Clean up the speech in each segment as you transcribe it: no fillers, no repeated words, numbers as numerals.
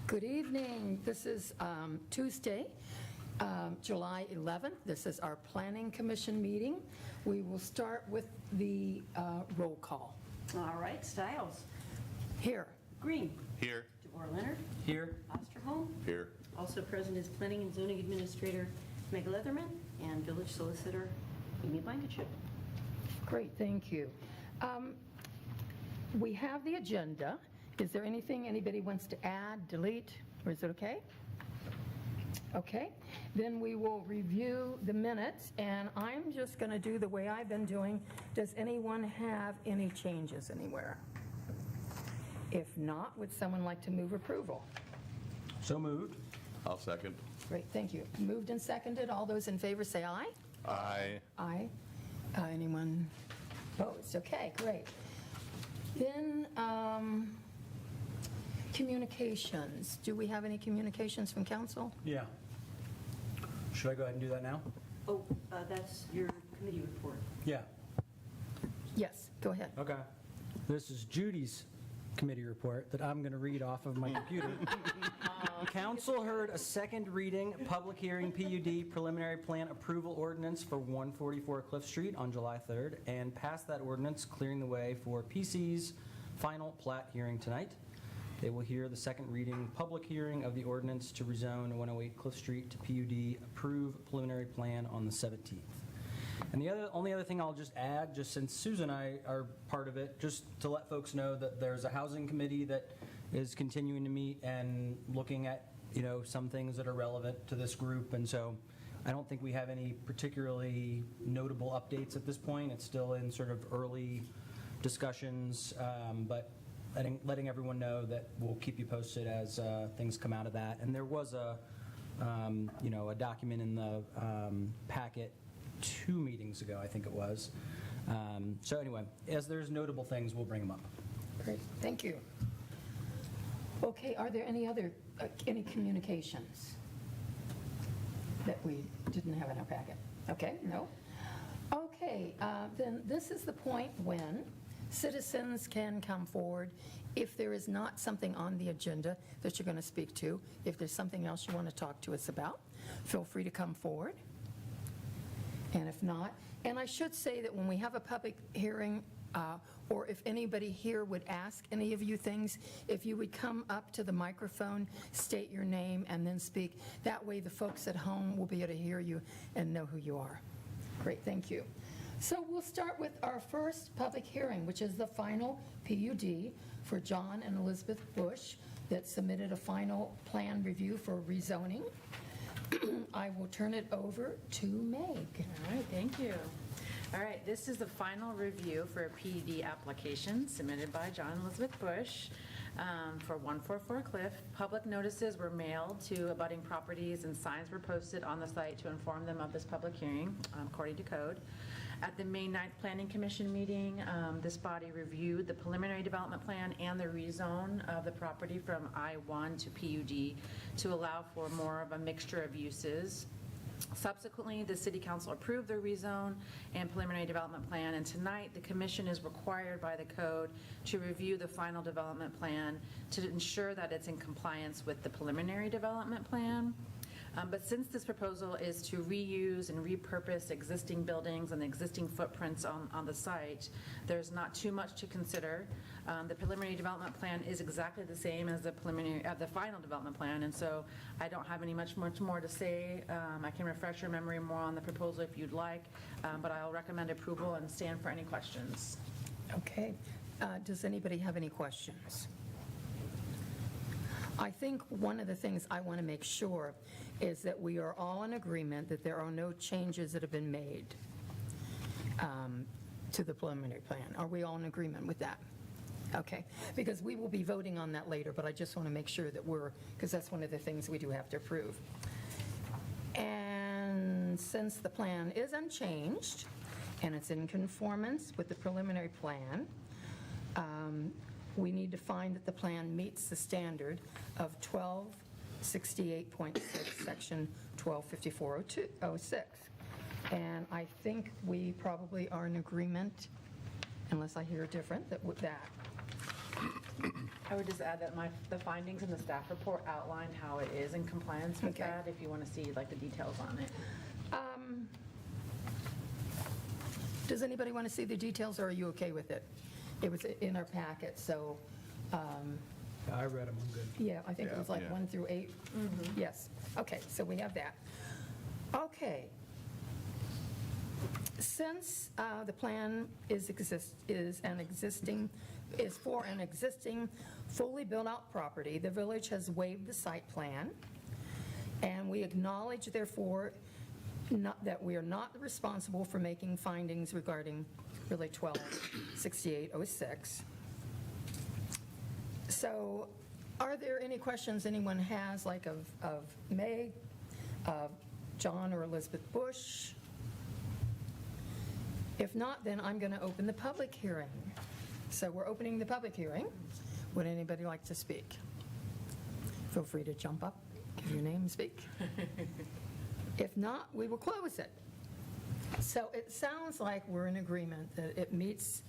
Good evening. This is Tuesday, July 11th. This is our Planning Commission meeting. We will start with the roll call. All right, Stiles. Here. Green. Here. DeBoer Leonard. Here. Osterholm. Here. Also present is Planning and Zoning Administrator Meg Leatherman and Village Solicitor Amy Blankenship. Great, thank you. We have the agenda. Is there anything anybody wants to add, delete, or is it okay? Okay, then we will review the minutes, and I'm just going to do the way I've been doing. Does anyone have any changes anywhere? If not, would someone like to move approval? So moved. I'll second. Great, thank you. Moved and seconded. All those in favor say aye. Aye. Aye. Anyone opposed? Okay, great. Then, communications. Do we have any communications from council? Yeah. Should I go ahead and do that now? Oh, that's your committee report. Yeah. Yes, go ahead. Okay. This is Judy's committee report that I'm going to read off of my computer. Council heard a second reading, public hearing, PUD preliminary plan approval ordinance for 144 Cliff Street on July 3rd and passed that ordinance, clearing the way for PC's final plat hearing tonight. They will hear the second reading, public hearing of the ordinance to rezone 108 Cliff Street to PUD, approve preliminary plan on the 17th. And the only other thing I'll just add, just since Susan and I are part of it, just to let folks know that there's a housing committee that is continuing to meet and looking at, some things that are relevant to this group. And so I don't think we have any particularly notable updates at this point. It's still in sort of early discussions, but letting everyone know that we'll keep you posted as things come out of that. And there was a document in the packet 2 meetings ago, I think it was. So anyway, as there's notable things, we'll bring them up. Great, thank you. Okay, are there any communications that we didn't have in our packet? Okay, no? Okay, then this is the point when citizens can come forward if there is not something on the agenda that you're going to speak to. If there's something else you want to talk to us about, feel free to come forward. And if not, and I should say that when we have a public hearing, or if anybody here would ask any of you things, if you would come up to the microphone, state your name, and then speak. That way the folks at home will be able to hear you and know who you are. Great, thank you. So we'll start with our first public hearing, which is the final PUD for John and Elizabeth Bush that submitted a final plan review for rezoning. I will turn it over to Meg. All right, thank you. All right, this is the final review for a PUD application submitted by John and Elizabeth Bush for 144 Cliff. Public notices were mailed to abutting properties and signs were posted on the site to inform them of this public hearing, according to code. At the May 9th Planning Commission meeting, this body reviewed the preliminary development plan and the rezone of the property from I-1 to PUD to allow for more of a mixture of uses. Subsequently, the City Council approved the rezone and preliminary development plan, and tonight the Commission is required by the code to review the final development plan to ensure that it's in compliance with the preliminary development plan. But since this proposal is to reuse and repurpose existing buildings and existing footprints on the site, there's not too much to consider. The preliminary development plan is exactly the same as the final development plan, and so I don't have much more to say. I can refresh your memory more on the proposal if you'd like, but I'll recommend approval and stand for any questions. Okay. Does anybody have any questions? I think one of the things I want to make sure is that we are all in agreement that there are no changes that have been made to the preliminary plan. Are we all in agreement with that? Okay, because we will be voting on that later, but I just want to make sure that because that's one of the things we do have to approve. And since the plan is unchanged and it's in conformance with the preliminary plan, we need to find that the plan meets the standard of 1268.6, section 1254.06. And I think we probably are in agreement, unless I hear different, that with that. I would just add that the findings in the staff report outline how it is in compliance with Okay. that, if you want to see like the details on it. Does anybody want to see the details, or are you okay with it? It was in our packet, so, I read them, I'm good. yeah, I think it was like Yeah. 1 through 8. Yes, okay, so we have that. Okay. Since the plan is for an existing fully built-out property, the village has waived the site plan, and we acknowledge, therefore, that we are not responsible for making findings regarding really 126806. So are there any questions anyone has, like of Meg, of John or Elizabeth Bush? If not, then I'm going to open the public hearing. So we're opening the public hearing. Would anybody like to speak? Feel free to jump up, give your name, and speak. If not, we will close it. So it sounds like we're in agreement that it meets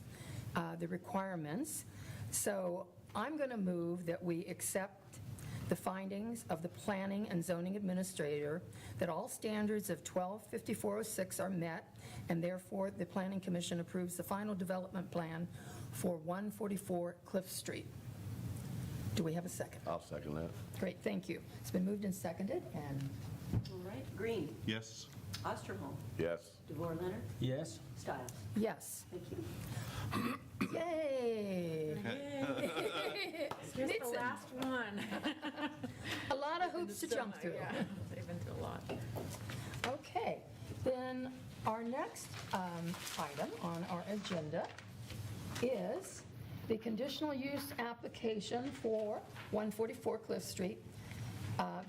the requirements. So I'm going to move that we accept the findings of the Planning and Zoning Administrator, that all standards of 125406 are met, and therefore the Planning Commission approves the final development plan for 144 Cliff Street. Do we have a second? I'll second that. Great, thank you. It's been moved and seconded, and All right, Green, Yes. Osterholm, Yes. DeVore Leonard, Yes? Stiles. yes. Thank you. Yay! Here's the Nixon. last one. A lot of hoops to jump through. Yeah, they've been through a lot. Okay, then our next item on our agenda is the conditional use application for 144 Cliff Street.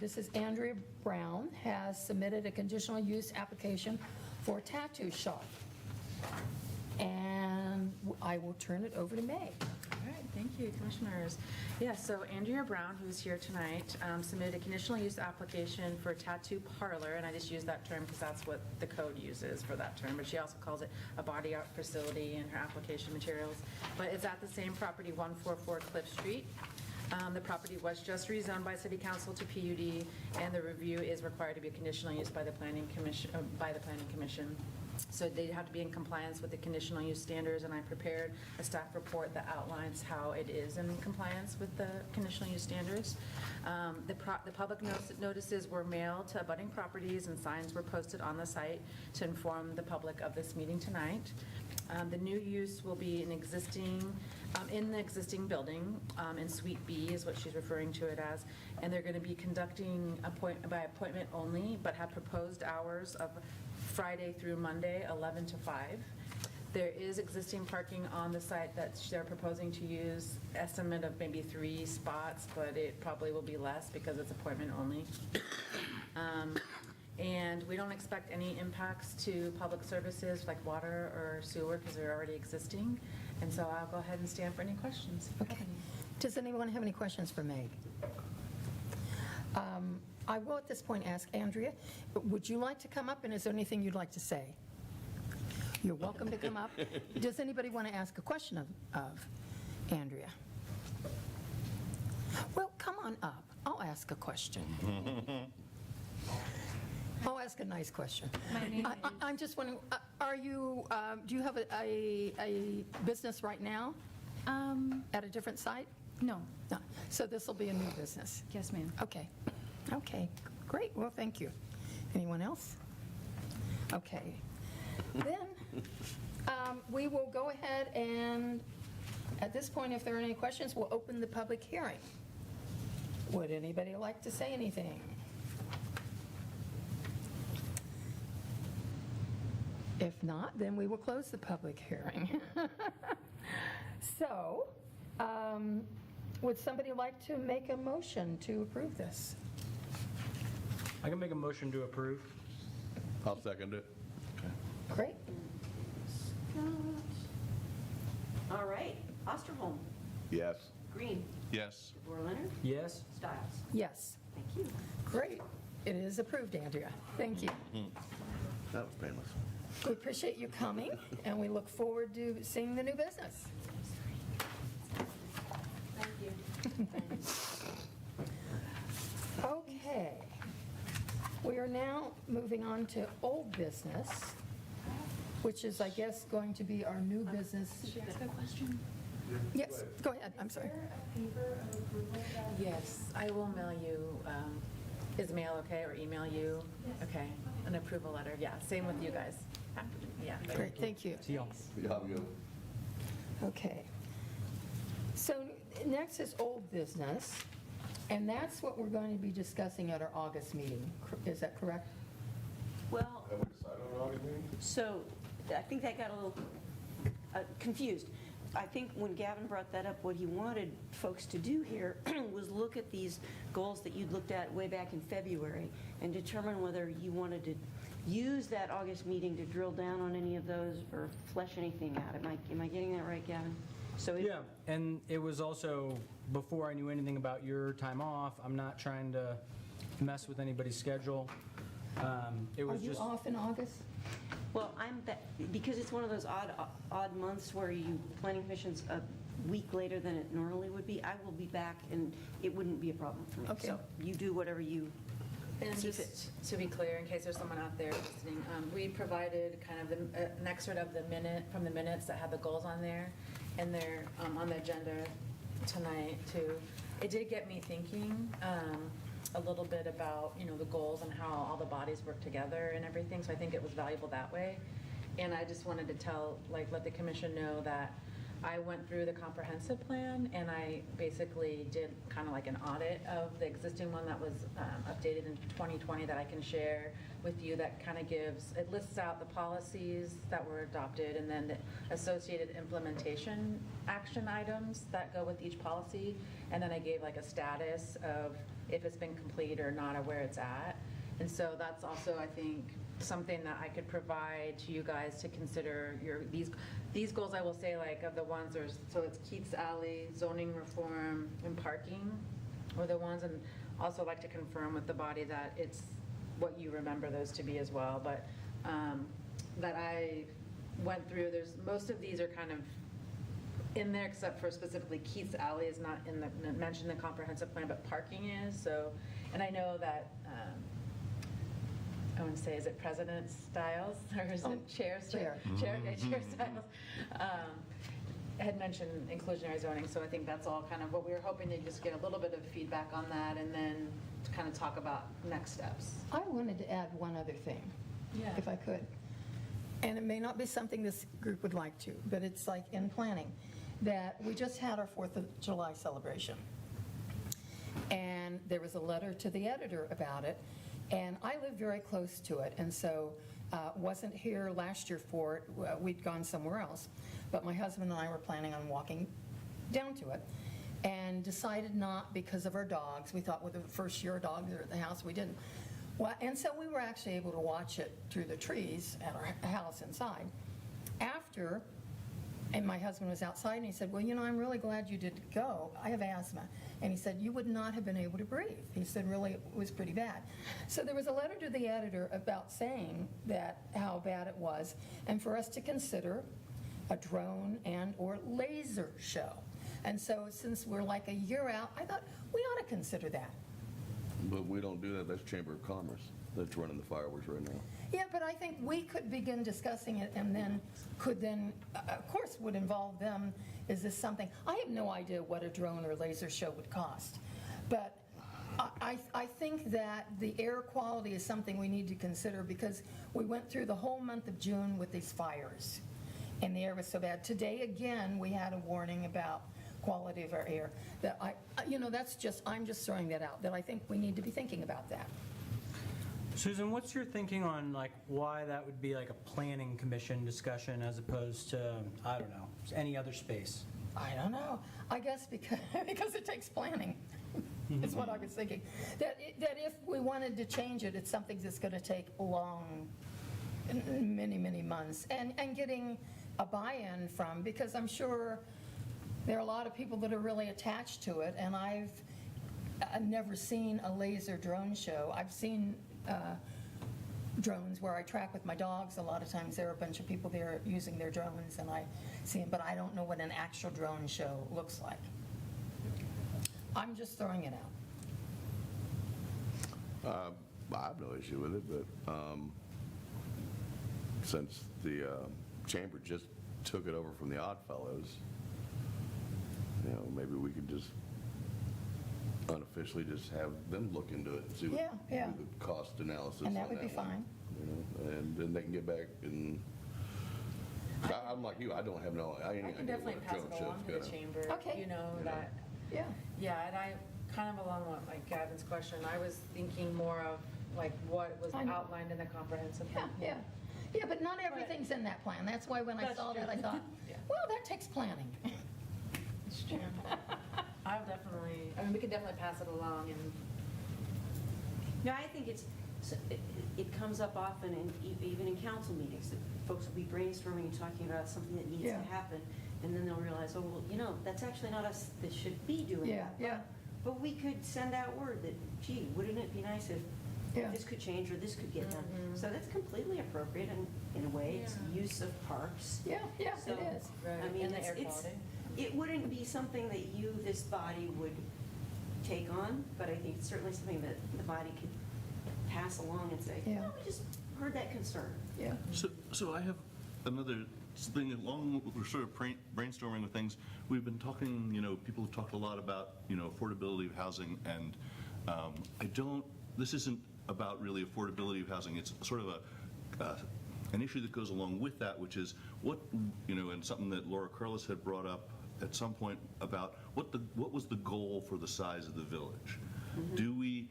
This is Andrea Brown has submitted a conditional use application for a tattoo shop. And I will turn it over to Meg. All right, thank you, Commissioners. Yeah, so Andrea Brown, who's here tonight, submitted a conditional use application for a tattoo parlor, and I just use that term because that's what the code uses for that term, but she also calls it a body art facility in her application materials. But it's at the same property, 144 Cliff Street. The property was just rezoned by City Council to PUD, and the review is required to be a conditional use by the Planning Commission. So they have to be in compliance with the conditional use standards, and I prepared a staff report that outlines how it is in compliance with the conditional use standards. The public notices were mailed to abutting properties, and signs were posted on the site to inform the public of this meeting tonight. The new use will be in the existing building, in Suite B is what she's referring to it as, and they're going to be conducting by appointment only, but have proposed hours of Friday through Monday, 11 to 5. There is existing parking on the site that they're proposing to use, estimate of maybe 3 spots, but it probably will be less because it's appointment only. And we don't expect any impacts to public services like water or sewer because they're already existing. And so I'll go ahead and stand for any questions. Okay. Does anyone have any questions for Meg? I will at this point ask Andrea, would you like to come up, and is there anything you'd like to say? You're welcome to come up. Does anybody want to ask a question of Andrea? Well, come on up. I'll ask a question. I'll ask a nice question. I'm just wondering, do you have a business right now at a different site? No. No. So this will be a new business? Yes, ma'am. Okay. Okay, great. Well, thank you. Anyone else? Okay. Then we will go ahead and, at this point, if there are any questions, we'll open the public hearing. Would anybody like to say anything? If not, then we will close the public hearing. So, would somebody like to make a motion to approve this? I can make a motion to approve. I'll second it. Great. All right, Osterholm, Yes. Green, Yes. DeVore Leonard, Yes? Stiles. Yes. Thank you. Great. It is approved, Andrea. Thank you. That was painless. We appreciate you coming, and we look forward to seeing the new business. Thank Okay. We are now moving on to old business, which is, I guess, going to be our new business. Should I ask a question? Yes, go ahead, I'm sorry. Yes, I will mail you, is mail okay, or email you? Okay, an approval letter, yeah, same with you guys. Yeah. Great, thank you. See y'all. Yeah, I'm good. Okay. So next is old business, and that's what we're going to be discussing at our August meeting. Is that correct? Well, Have we decided on August meeting? so I think that got a little confused. I think when Gavin brought that up, what he wanted folks to do here was look at these goals that you'd looked at way back in February and determine whether you wanted to use that August meeting to drill down on any of those or flesh anything out. Am I getting that right, Gavin? So Yeah, and it was also before I knew anything about your time off. I'm not trying to mess with anybody's schedule. It Are was you just, off in August? Well, because it's one of those odd months where planning commission's a week later than it normally would be, I will be back and it wouldn't be a problem for me. Okay. So you do whatever you And see just fit. to be clear, in case there's someone out there listening, we provided kind of an excerpt of the minutes that had the goals on there, and they're on the agenda tonight too. It did get me thinking a little bit about, the goals and how all the bodies work together and everything, so I think it was valuable that way. And I just wanted to let the commission know that I went through the comprehensive plan, and I basically did kind of like an audit of the existing one that was updated in 2020 that I can share with you, that kind of it lists out the policies that were adopted and then the associated implementation action items that go with each policy. And then I gave like a status of if it's been completed or not, or where it's at. And so that's also, I think, something that I could provide to you guys to consider these goals. I will say, like, of the ones, so it's Keats Alley, zoning reform, and parking are the ones, and also like to confirm with the body that it's what you remember those to be as well. But that I went through, most of these are kind of in there, except for specifically Keats Alley is not mentioned in the comprehensive plan, but parking is. So, and I know that I want to say, is it President Stiles or is it Chair? Chair. Chair Stiles had mentioned inclusionary zoning. So I think that's all kind of what we were hoping to just get a little bit of feedback on that, and then to kind of talk about next steps. I wanted to add one other thing, Yeah. if I could. And it may not be something this group would like to, but it's like in planning, that we just had our 4th of July celebration. And there was a letter to the editor about it, and I live very close to it, and so wasn't here last year for it. We'd gone somewhere else. But my husband and I were planning on walking down to it, and decided not because of our dogs. We thought with the first year dogs are at the house, we didn't. Well, and so we were actually able to watch it through the trees at our house inside. After, and my husband was outside, and he said, well, I'm really glad you did go. I have asthma. And he said, you would not have been able to breathe. He said, really, it was pretty bad. So there was a letter to the editor about saying that, how bad it was, and for us to consider a drone and or laser show. And so since we're like a year out, I thought we ought to consider that. But we don't do that. That's Chamber of Commerce that's running the fireworks right now. Yeah, but I think we could begin discussing it, and then of course, would involve them. Is this something? I have no idea what a drone or laser show would cost. But I think that the air quality is something we need to consider, because we went through the whole month of June with these fires, and the air was so bad. Today, again, we had a warning about quality of our air. That I'm just throwing that out, that I think we need to be thinking about that. Susan, what's your thinking on like why that would be like a planning commission discussion as opposed to, I don't know, any other space? I don't know. I guess because it takes planning, is what I was thinking. That if we wanted to change it, it's something that's going to take many, many months. And getting a buy-in from, because I'm sure there are a lot of people that are really attached to it, and I've never seen a laser drone show. I've seen drones where I track with my dogs. A lot of times there are a bunch of people there using their drones, and I see them, but I don't know what an actual drone show looks like. I'm just throwing it out. I have no issue with it, but since the chamber just took it over from the Oddfellows, maybe we could just unofficially just have them look into it and see what Yeah. do the cost analysis And that on would be one, fine. and then they can get back and. I'm like you. I don't have no. I I can definitely pass it along to the chamber. Okay. You know, that, Yeah. yeah, and I, kind of along with like Gavin's question, I was thinking more of like what was I know. outlined in the comprehensive Yeah, plan. yeah. Yeah, but not everything's in that plan. That's why when I That's saw that, I true. thought, Yeah. well, that takes planning. It's true. I'll definitely, I mean, we could definitely pass it along and, No, I think it comes up often, even in council meetings, that folks will be brainstorming and talking about something that needs Yeah. to happen, and then they'll realize, oh, well, that's actually not us that should be doing Yeah, that. yeah. But we could send out word that, gee, wouldn't it be nice if Yeah. this could change or this could get done? So that's completely appropriate, and in a way, it's Yeah. use of parks. Yeah, yeah, So, it is. Right, I mean, and the air quality. it wouldn't be something that you, this body, would take on, but I think it's certainly something that the body could pass along and say, Yeah. we just heard that concern. Yeah. So I have another thing along, we're sort of brainstorming with things. We've been talking, people have talked a lot about, affordability of housing, and this isn't about really affordability of housing. It's sort of an issue that goes along with that, which is and something that Laura Carlos had brought up at some point about what was the goal for the size of the village? Do we,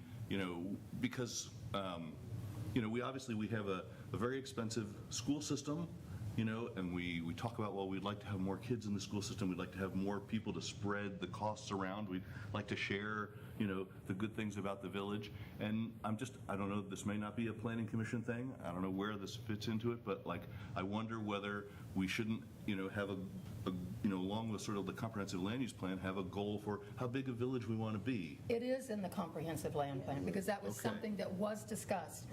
because we have a very expensive school system, and we talk about, well, we'd like to have more kids in the school system, we'd like to have more people to spread the costs around, we'd like to share, the good things about the village. And I don't know, this may not be a planning commission thing, I don't know where this fits into it, but I wonder whether we shouldn't, have along with sort of the comprehensive land use plan, have a goal for how big a village we want to be. It is in the comprehensive land plan, because that was Okay. something that was discussed,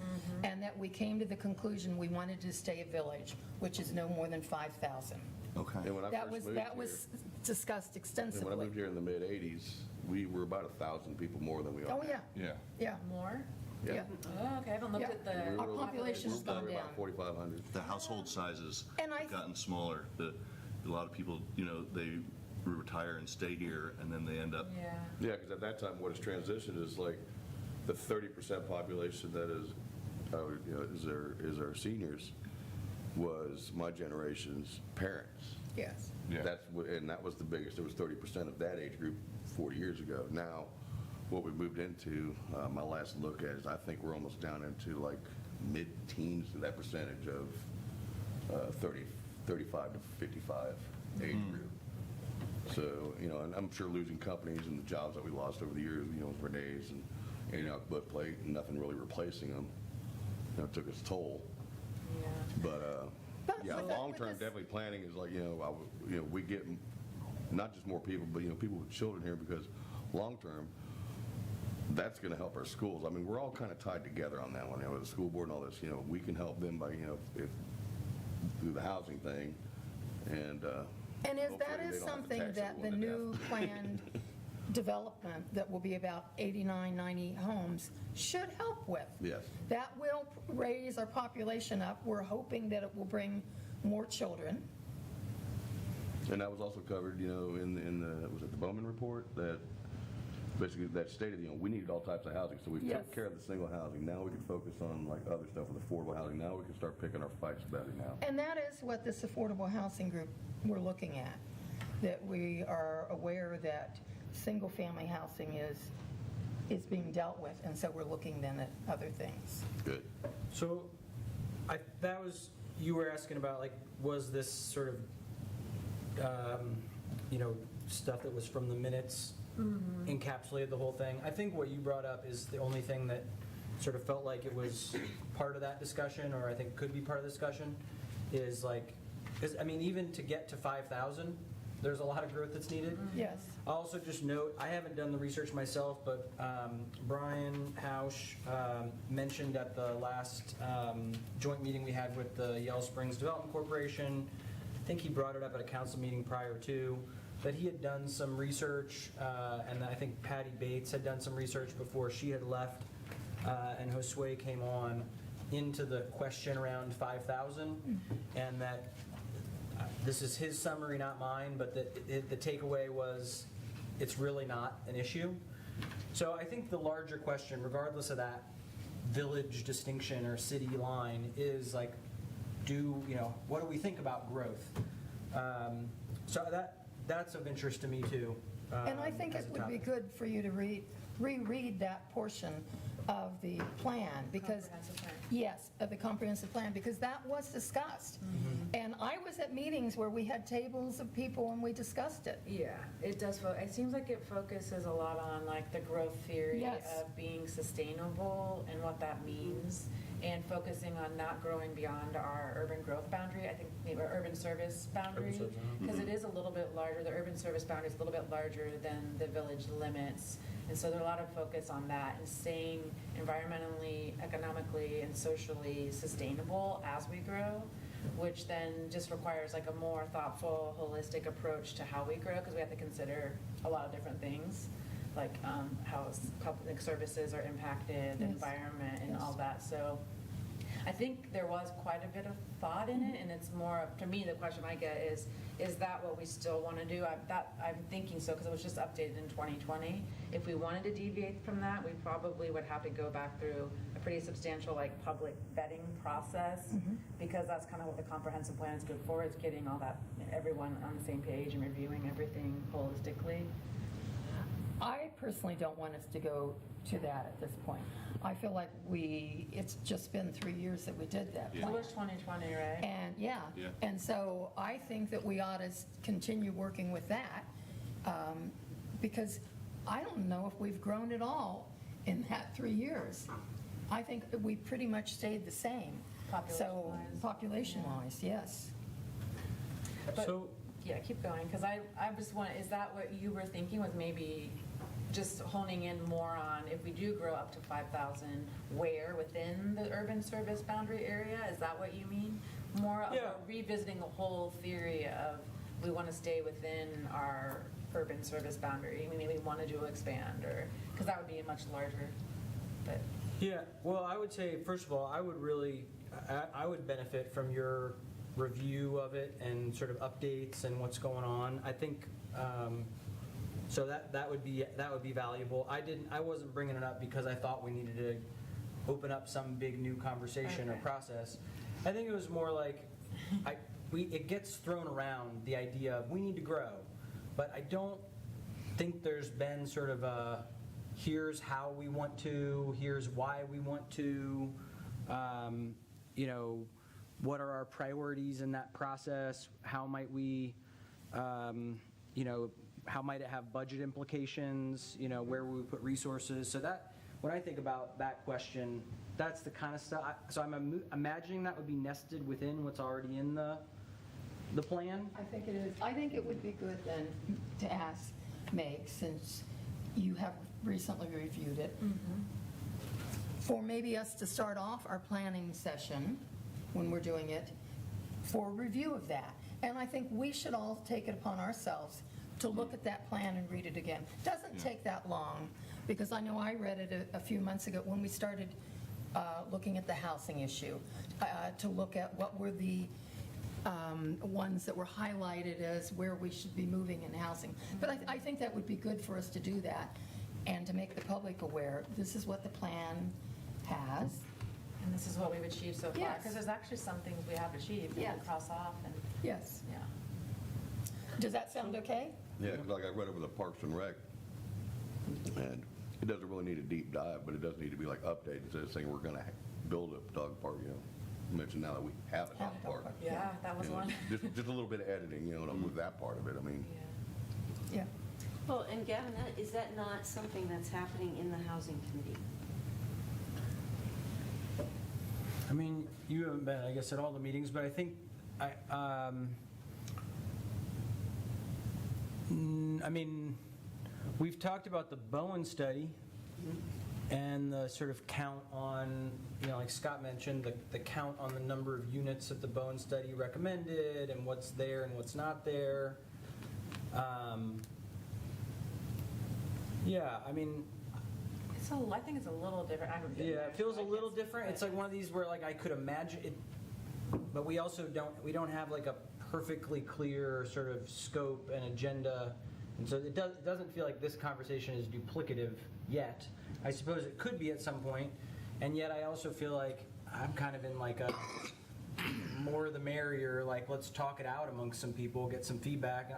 and that we came to the conclusion we wanted to stay a village, which is no more than 5,000. Okay. And when I That first was, moved that was discussed and when I extensively. moved here in the mid-'80s, we were about 1,000 people more than we are Oh, now. yeah, Yeah. yeah, more? yeah. Oh, okay, I haven't looked Yeah. at the. We Our were- population has we gone were down. about 4,500. The household sizes And I- have gotten smaller. A lot of people, they retire and stay here, and then they end up. Yeah. Yeah, because at that time, what has transitioned is like the 30% population that is, is our seniors, was my generation's parents. Yes. Yeah. And that was the biggest. It was 30% of that age group 40 years ago. Now, what we moved into, my last look at is I think we're almost down into like mid-teens to that percentage of 35 to 55 age group. So, and I'm sure losing companies and the jobs that we lost over the years, with Renee's and butt plate, and nothing really replacing them, took its toll. Yeah. But But yeah, with that- long with term, this- definitely planning is like, we get not just more people, but people with children here, because long term, that's going to help our schools. I mean, we're all kind of tied together on that one. With the school board and all this, we can help them by if through the housing thing, and And is hopefully that they is don't have to something tax that the everyone to new death. planned development, that will be about 89, 90 homes, should help with? Yes. That will raise our population up. We're hoping that it will bring more children. And that was also covered, in the, was it the Bowman report, that basically that stated, we needed all types of housing. So we Yes. took care of the single housing. Now we can focus on like other stuff with affordable housing. Now we can start picking our fights about it now. And that is what this affordable housing group we're looking at, that we are aware that single-family housing is being dealt with, and so we're looking then at other things. Good. So you were asking about, was this sort of, stuff that was from the minutes encapsulated the whole thing? I think what you brought up is the only thing that sort of felt like it was part of that discussion, or I think could be part of the discussion, is because, even to get to 5,000, there's a lot of growth that's needed. Yes. I'll also just note, I haven't done the research myself, but Brian Hausch mentioned at the last joint meeting we had with the Yellow Springs Development Corporation, I think he brought it up at a council meeting prior to, that he had done some research, and I think Patty Bates had done some research before she had left, and Josue came on into the question around 5,000, and that this is his summary, not mine, but the takeaway was it's really not an issue. So I think the larger question, regardless of that village distinction or city line, is like, what do we think about growth? So that's of interest to me too. And I think as it a would be topic. good for you to reread that portion of the plan, because, Comprehensive plan. yes, of the comprehensive plan, because that was discussed. And I was at meetings where we had tables of people and we discussed it. Yeah, it does, it seems like it focuses a lot on like the growth theory Yes. of being sustainable and what that means, and focusing on not growing beyond our urban growth boundary, I think, maybe our urban service boundary, service, because it is a little bit larger, the urban service boundary is a little bit larger than the village limits, and so there's a lot of focus on that and staying environmentally, economically, and socially sustainable as we grow, which then just requires like a more thoughtful, holistic approach to how we grow, because we have to consider a lot of different things, like how public services are impacted, the Yes. environment, and Yes. all that. So I think there was quite a bit of thought in it, and it's more, to me, the question I get is that what we still want to do? I'm thinking so, because it was just updated in 2020. If we wanted to deviate from that, we probably would have to go back through a pretty substantial, like, public vetting process, because that's kind of what the comprehensive plan is good for, is getting all that, everyone on the same page and reviewing everything holistically. I personally don't want us to go to that at this point. I feel like it's just been 3 years that we did that It plan. was 2020, right? And, yeah, Yeah. and so I think that we ought to continue working with that, because I don't know if we've grown at all in that 3 years. I think we pretty much stayed the same. So, Population-wise. population-wise, yes. But- So, Yeah, keep going, because I just want, is that what you were thinking, was maybe just honing in more on, if we do grow up to 5,000, where within the urban service boundary area? Is that what you mean? More of Yeah. a revisiting the whole theory of, we want to stay within our urban service boundary, maybe we want to expand, or, because that would be a much larger, but. yeah, well, I would say, first of all, I would benefit from your review of it and sort of updates and what's going on. I think, so that would be valuable. I wasn't bringing it up because I thought we needed to open up some big new conversation or Okay. process. I think it was more like, it gets thrown around, the idea of we need to grow, but I don't think there's been sort of a, here's how we want to, here's why we want to, what are our priorities in that process? How might we, how might it have budget implications? Where will we put resources? So that, when I think about that question, that's the kind of stuff. So I'm imagining that would be nested within what's already in the plan. I think it is. I think it would be good then to ask Meg, since you have recently reviewed it, for maybe us to start off our planning session when we're doing it for review of that. And I think we should all take it upon ourselves to look at that plan and read it again. Doesn't take that long, because I know I read it a few months ago when we started looking at the housing issue, to look at what were the ones that were highlighted as where we should be moving in housing. But I think that would be good for us to do that and to make the public aware, this is what the plan has. And this is what we've achieved so far, Yes. because there's actually some things we have achieved, that Yes. we cross off, and, Yes. yeah. Does that sound okay? Yeah, 'cause like I read over the Parks and Rec, and it doesn't really need a deep dive, but it does need to be like updated, instead of saying we're gonna build a dog park, mention now that we have a dog park. Yeah, that was one. Just a little bit of editing, with that part of it, I mean. Yeah. Yeah. Well, and Gavin, is that not something that's happening in the housing committee? I mean, you haven't been, I guess, at all the meetings, but I think, we've talked about the Bowen study and the sort of count on, like Scott mentioned, the count on the number of units that the Bowen study recommended and what's there and what's not there. Yeah, I mean, I think it's a little different. I don't get yeah, that. it feels a little different. It's like one of these where like I could imagine it, but we also don't have like a perfectly clear sort of scope and agenda. And so it doesn't feel like this conversation is duplicative yet. I suppose it could be at some point, and yet I also feel like I'm kind of in like a more the merrier, like let's talk it out amongst some people, get some feedback.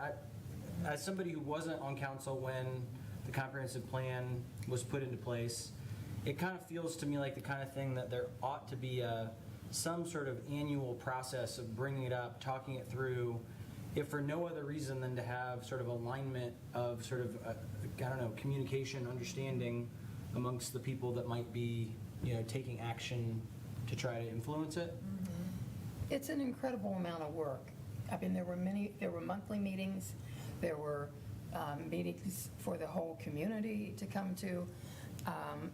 As somebody who wasn't on council when the comprehensive plan was put into place, it kind of feels to me like the kind of thing that there ought to be some sort of annual process of bringing it up, talking it through, if for no other reason than to have sort of alignment of sort of, I don't know, communication, understanding amongst the people that might be, taking action to try to influence it. It's an incredible amount of work. I mean, there were monthly meetings, there were meetings for the whole community to come to.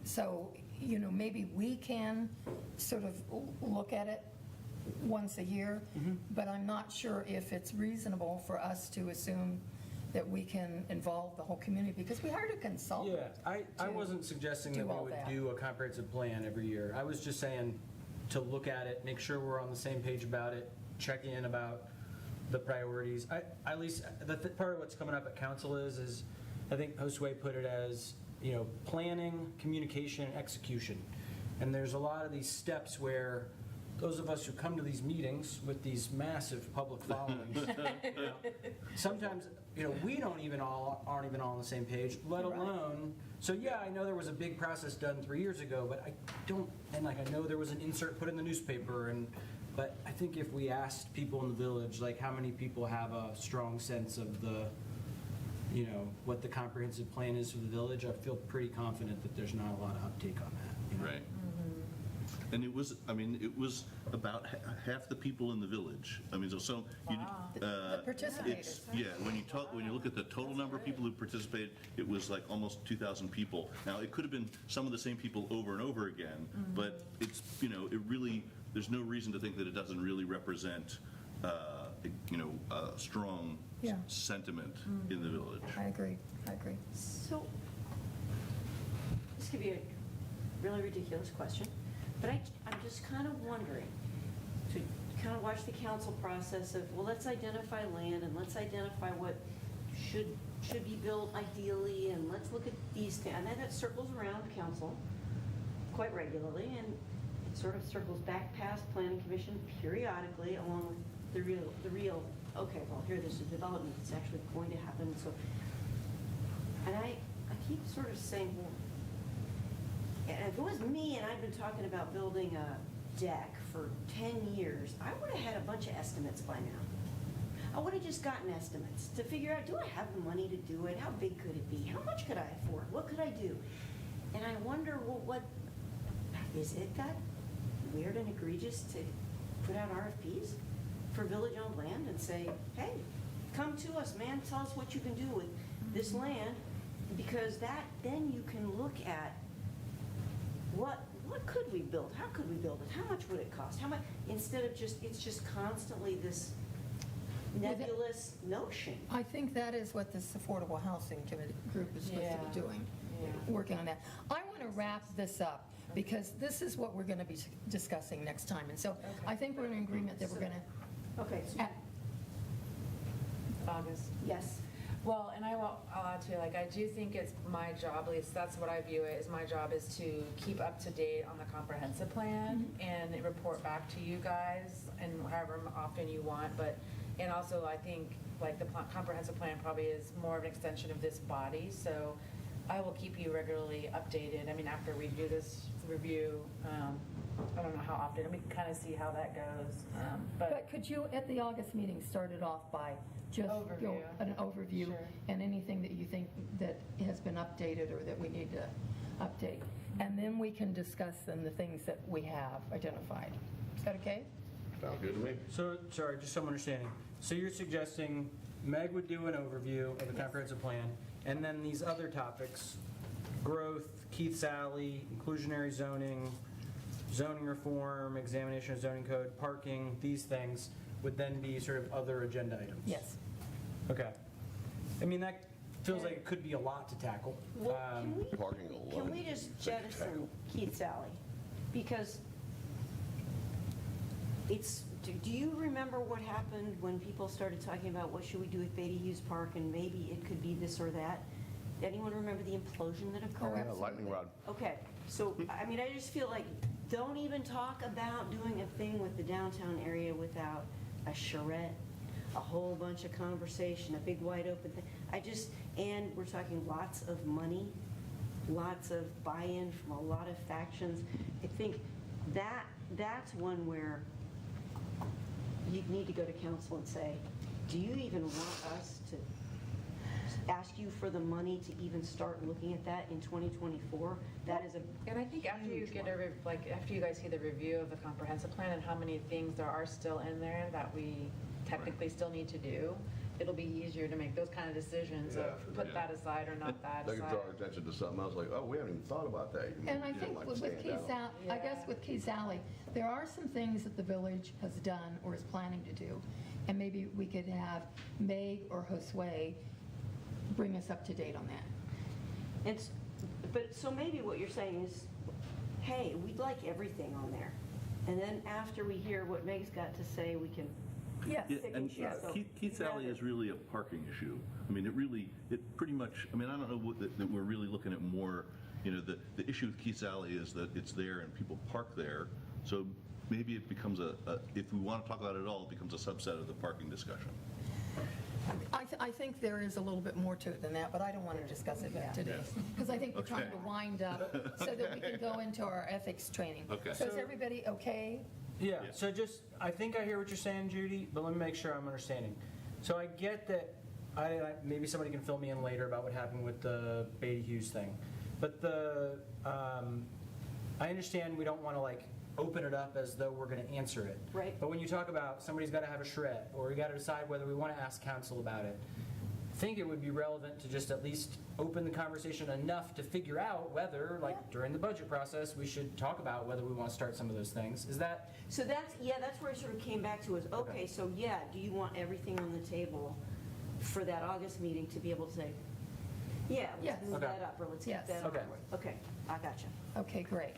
So, maybe we can sort of look at it once a year, but I'm not sure if it's reasonable for us to assume that we can involve the whole community, because we hired a consultant. Yeah, I wasn't suggesting do that we all would that. do a comprehensive plan every year. I was just saying to look at it, make sure we're on the same page about it, check in about the priorities. At least part of what's coming up at council is I think Josue put it as, planning, communication, execution. And there's a lot of these steps where those of us who come to these meetings with these massive public followings, sometimes, we aren't even all on the same page, let alone, so yeah, I know there was a big process done 3 years ago, but I know there was an insert put in the newspaper, but I think if we asked people in the village, like how many people have a strong sense of the, what the comprehensive plan is for the village, I feel pretty confident that there's not a lot of uptake on that. Right. And it was about half the people in the village. I mean, The participators. yeah, when you look at the total number of people who participated, it was like almost 2,000 people. Now, it could have been some of the same people over and over again, but it's, it really, there's no reason to think that it doesn't really represent, a strong Yeah. sentiment in the village. I agree. So, this could be a really ridiculous question, but I'm just kind of wondering, to kind of watch the council process of, well, let's identify land and let's identify what should be built ideally, and let's look at these things. And then it circles around council quite regularly, and it sort of circles back past planning commission periodically, along with the real, okay, well, here, there's a development that's actually going to happen. So, and I keep sort of saying, well, and if it was me and I'd been talking about building a deck for 10 years, I would have had a bunch of estimates by now. I would have just gotten estimates to figure out, do I have the money to do it? How big could it be? How much could I afford? What could I do? And I wonder, well, what is it that weird and egregious to put out RFPs for village-owned land and say, hey, come to us, man, tell us what you can do with this land, because then you can look at what could we build? How could we build it? How much would it cost? How much? Instead of it's just constantly this nebulous notion. I think that is what this affordable housing committee group is supposed to be doing, working on that. I want to wrap this up, because this is what we're going to be discussing next time. And so I think we're in agreement that we're going to. Okay. So, August. yes. Well, and I'll add to, like, I do think it's my job, at least that's what I view it, is my job is to keep up to date on the comprehensive plan and report back to you guys, and however often you want, and also I think, like, the comprehensive plan probably is more of an extension of this body, so I will keep you regularly updated. I mean, after we do this review, I don't know how often, we can kind of see how that goes, But could you, at the August meeting, start it off by just Overview. an overview, Sure. and anything that you think that has been updated or that we need to update? And then we can discuss then the things that we have identified. Is that okay? Sounds good to me. So, sorry, just so I'm understanding. So you're suggesting Meg would do an overview of the comprehensive plan, and then these other topics, growth, Keith's Alley, inclusionary zoning, zoning reform, examination of zoning code, parking, these things would then be sort of other agenda items? Yes. Okay. I mean, that feels like it could be a lot to tackle. Well, Parking alone. can we just jettison Keith's Alley? Because do you remember what happened when people started talking about what should we do with Beta Hughes Park and maybe it could be this or that? Anyone remember the implosion that occurred? Yeah, lightning rod. Okay, so, I mean, I just feel like, don't even talk about doing a thing with the downtown area without a charrette, a whole bunch of conversation, a big wide open thing. And we're talking lots of money, lots of buy-in from a lot of factions. I think that's one where you need to go to council and say, do you even want us to ask you for the money to even start looking at that in 2024? That is a And I think after you huge get one. after you guys see the review of the comprehensive plan and how many things there are still in there that we technically still need to do, it'll be easier to make those kind of decisions of put that aside or not that They can aside. draw our attention to something else, like, oh, we haven't even thought about that. And I You think might with stand Keith's out. Alley, I guess with Keith's Alley, there are some things that the village has done or is planning to do. And maybe we could have Meg or Josue bring us up to date on that. But so maybe what you're saying is, hey, we'd like everything on there. And then after we hear what Meg's got to say, we can Yes. Yeah, pick and and choose. So Keith's Alley is really a parking issue. I mean, it pretty much, I mean, I don't know that we're really looking at more, the issue with Keith's Alley is that it's there and people park there. So maybe it becomes if we want to talk about it at all, it becomes a subset of the parking discussion. I think there is a little bit more to it than that, but I don't want to discuss it today. Because I think we're trying to wind up so that we can go into our ethics training. Okay. So is everybody okay? Yeah, so I think I hear what you're saying, Judy, but let me make sure I'm understanding. So I get that, maybe somebody can fill me in later about what happened with the Beta Hughes thing. But I understand we don't want to open it up as though we're going to answer it. Right. But when you talk about somebody's got to have a charrette, or we got to decide whether we want to ask council about it, I think it would be relevant to just at least open the conversation enough to figure out whether, during the budget process, we should talk about whether we want to start some of those things. Is that? So that's where it sort of came back to is, okay, so do you want everything on the table for that August meeting to be able to say, yeah, Yes. let's move Okay. that up, or let's Yes. keep that on? Okay. Okay, I gotcha. Okay, great.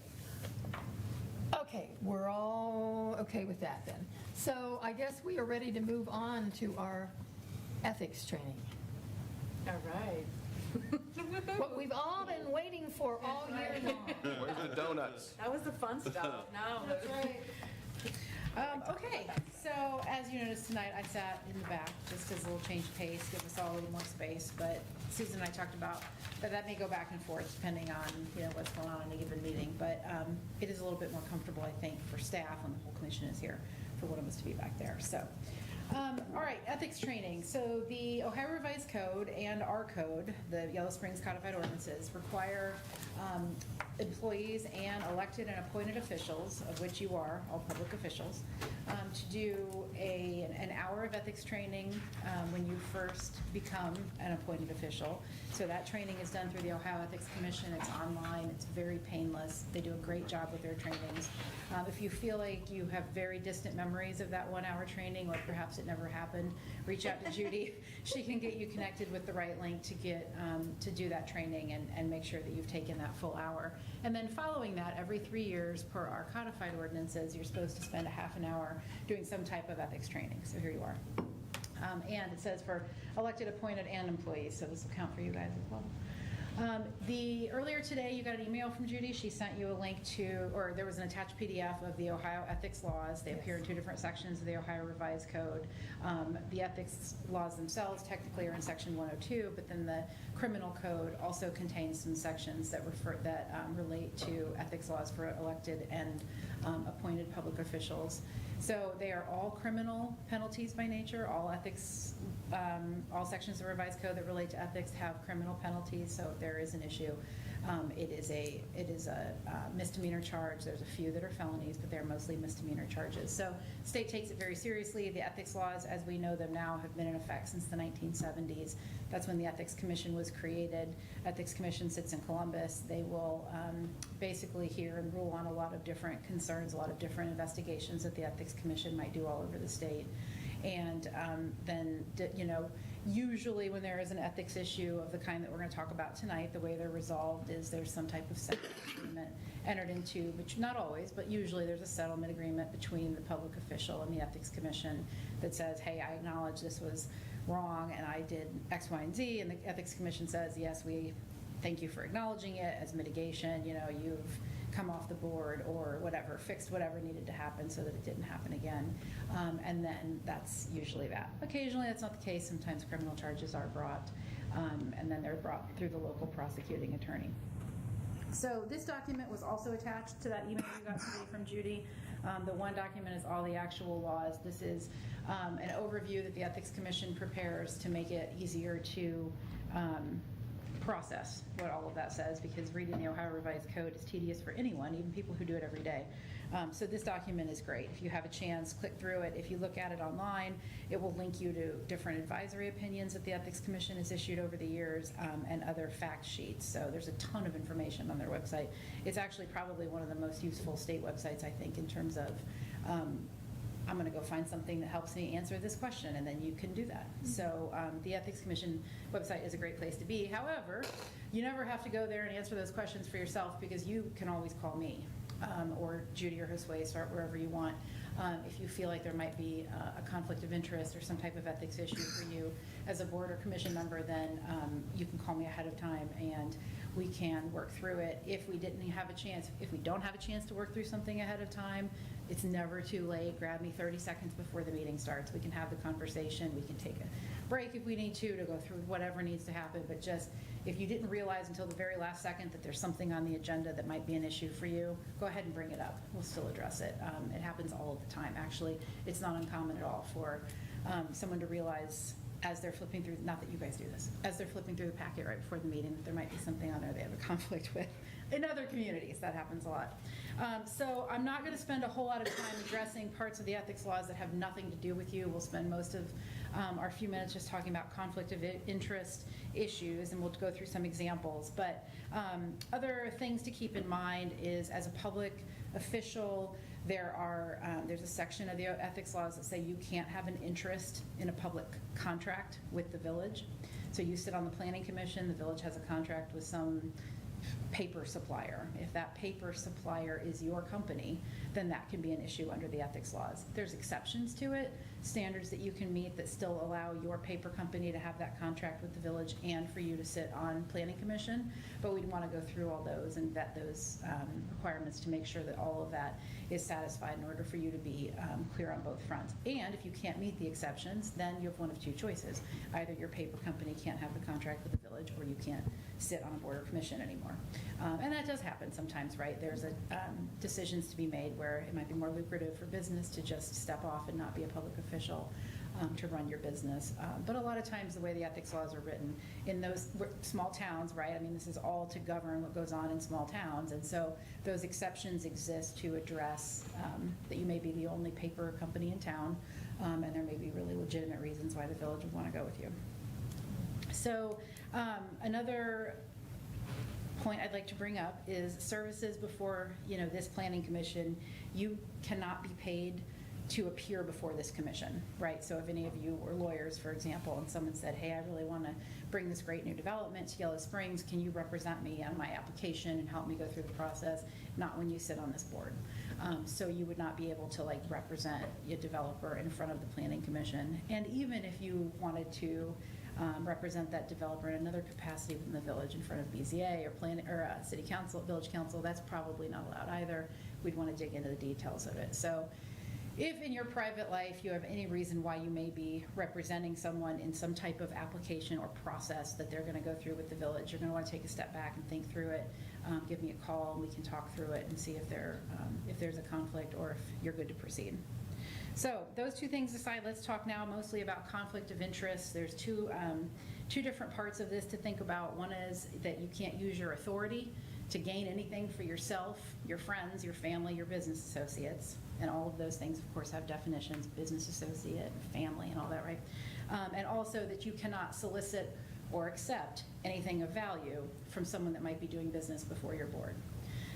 Okay, we're all okay with that then. So I guess we are ready to move on to our ethics training. All right. What we've all been waiting for all year long. Where's the donuts? That was the fun stuff. No. That's right. Okay, so as you noticed tonight, I sat in the back just as a little change of pace, give us all a little more space. But Susan and I talked about that may go back and forth depending on what's going on in a given meeting. But it is a little bit more comfortable, I think, for staff when the whole commission is here for one of us to be back there. So, all right, ethics training. So the Ohio Revised Code and our code, the Yellow Springs Codified Ordinances, require employees and elected and appointed officials, of which you are, all public officials, to do an hour of ethics training when you first become an appointed official. So that training is done through the Ohio Ethics Commission. It's online. It's very painless. They do a great job with their trainings. If you feel like you have very distant memories of that 1 hour training, or perhaps it never happened, reach out to Judy. She can get you connected with the right link to get to do that training and make sure that you've taken that full hour. And then following that, every 3 years per our codified ordinances, you're supposed to spend a half an hour doing some type of ethics training. So here you are. And it says for elected, appointed, and employees, so this will count for you guys as well. Earlier today, you got an email from Judy. She sent you a link to, or there was an attached PDF of the Ohio ethics laws. They appear in 2 different sections of the Ohio Revised Code. The ethics laws themselves technically are in section 102, but then the criminal code also contains some sections that relate to ethics laws for elected and appointed public officials. So they are all criminal penalties by nature. All ethics, all sections of the revised code that relate to ethics have criminal penalties. So if there is an issue, it is a misdemeanor charge. There's a few that are felonies, but they're mostly misdemeanor charges. So the state takes it very seriously. The ethics laws, as we know them now, have been in effect since the 1970s. That's when the Ethics Commission was created. Ethics Commission sits in Columbus. They will basically hear and rule on a lot of different concerns, a lot of different investigations that the Ethics Commission might do all over the state. And then, Usually when there is an ethics issue of the kind that we're going to talk about tonight, the way they're resolved is there's some type of settlement agreement entered into, which not always, but usually there's a settlement agreement between the public official and the Ethics Commission that says, hey, I acknowledge this was wrong and I did X, Y, and Z, and the Ethics Commission says, yes, we thank you for acknowledging it as mitigation, you've come off the board or whatever, fixed whatever needed to happen so that it didn't happen again. And then that's usually that. Occasionally that's not the case. Sometimes criminal charges are brought, and then they're brought through the local prosecuting attorney. So this document was also attached to that email you got today from Judy. The one document is all the actual laws. This is an overview that the Ethics Commission prepares to make it easier to process what all of that says, because reading the Ohio Revised Code is tedious for anyone, even people who do it every day. So this document is great. If you have a chance, click through it. If you look at it online, it will link you to different advisory opinions that the Ethics Commission has issued over the years, and other fact sheets. So there's a ton of information on their website. It's actually probably one of the most useful state websites, I think, in terms of I'm going to go find something that helps me answer this question, and then you can do that. So the Ethics Commission website is a great place to be. However, you never have to go there and answer those questions for yourself, because you can always call me or Judy or Josue, start wherever you want. If you feel like there might be a conflict of interest or some type of ethics issue for you as a board or commission member, then you can call me ahead of time and we can work through it. If we don't have a chance to work through something ahead of time, it's never too late. Grab me 30 seconds before the meeting starts. We can have the conversation. We can take a break if we need to go through whatever needs to happen. But just, if you didn't realize until the very last second that there's something on the agenda that might be an issue for you, go ahead and bring it up. We'll still address it. It happens all of the time. Actually, it's not uncommon at all for someone to realize as they're flipping through, not that you guys do this, as they're flipping through the packet right before the meeting, that there might be something on there they have a conflict with. In other communities, that happens a lot. So I'm not going to spend a whole lot of time addressing parts of the ethics laws that have nothing to do with you. We'll spend most of our few minutes just talking about conflict of interest issues, and we'll go through some examples. But other things to keep in mind is, as a public official, there's a section of the ethics laws that say you can't have an interest in a public contract with the village. So you sit on the planning commission, the village has a contract with some paper supplier. If that paper supplier is your company, then that can be an issue under the ethics laws. There's exceptions to it, standards that you can meet that still allow your paper company to have that contract with the village and for you to sit on planning commission, but we'd want to go through all those and vet those requirements to make sure that all of that is satisfied in order for you to be clear on both fronts. And if you can't meet the exceptions, then you have one of two choices. Either your paper company can't have the contract with the village, or you can't sit on a board or commission anymore. And that does happen sometimes, right? There's decisions to be made where it might be more lucrative for business to just step off and not be a public official to run your business. But a lot of times the way the ethics laws are written in those small towns, right? I mean, this is all to govern what goes on in small towns. And so those exceptions exist to address that you may be the only paper company in town, and there may be really legitimate reasons why the village would want to go with you. So another point I'd like to bring up is services before, this planning commission. You cannot be paid to appear before this commission, right? So if any of you were lawyers, for example, and someone said, hey, I really want to bring this great new development to Yellow Springs, can you represent me on my application and help me go through the process? Not when you sit on this board. So you would not be able to represent a developer in front of the planning commission. And even if you wanted to represent that developer in another capacity within the village in front of BZA or city council, village council, that's probably not allowed either. We'd want to dig into the details of it. So if in your private life you have any reason why you may be representing someone in some type of application or process that they're going to go through with the village, you're going to want to take a step back and think through it. Give me a call and we can talk through it and see if there's a conflict or if you're good to proceed. So those two things aside, let's talk now mostly about conflict of interest. There's two different parts of this to think about. One is that you can't use your authority to gain anything for yourself, your friends, your family, your business associates. And all of those things, of course, have definitions, business associate, family, and all that, right? And also that you cannot solicit or accept anything of value from someone that might be doing business before your board.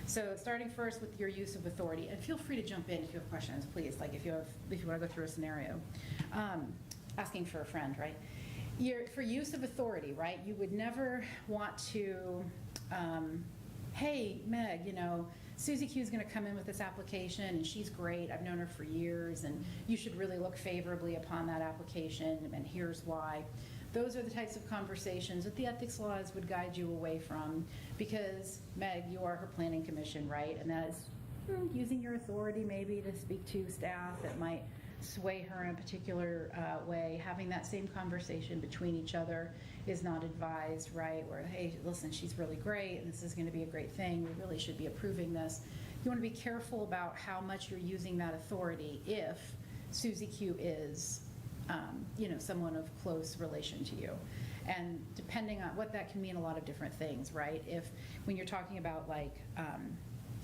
So starting first with your use of authority, and feel free to jump in if you have questions, please, if you want to go through a scenario. Asking for a friend, right? for use of authority, right? You would never want to, hey, Meg, Susie Q is going to come in with this application, and she's great. I've known her for years, and you should really look favorably upon that application, and here's why. Those are the types of conversations that the ethics laws would guide you away from, because, Meg, you are her planning commission, right? And that is using your authority maybe to speak to staff that might sway her in a particular way. Having that same conversation between each other is not advised, right? Where, hey, listen, she's really great, and this is going to be a great thing. We really should be approving this. You want to be careful about how much you're using that authority if Susie Q is, someone of close relation to you. And depending on what that can mean, a lot of different things, right? When you're talking about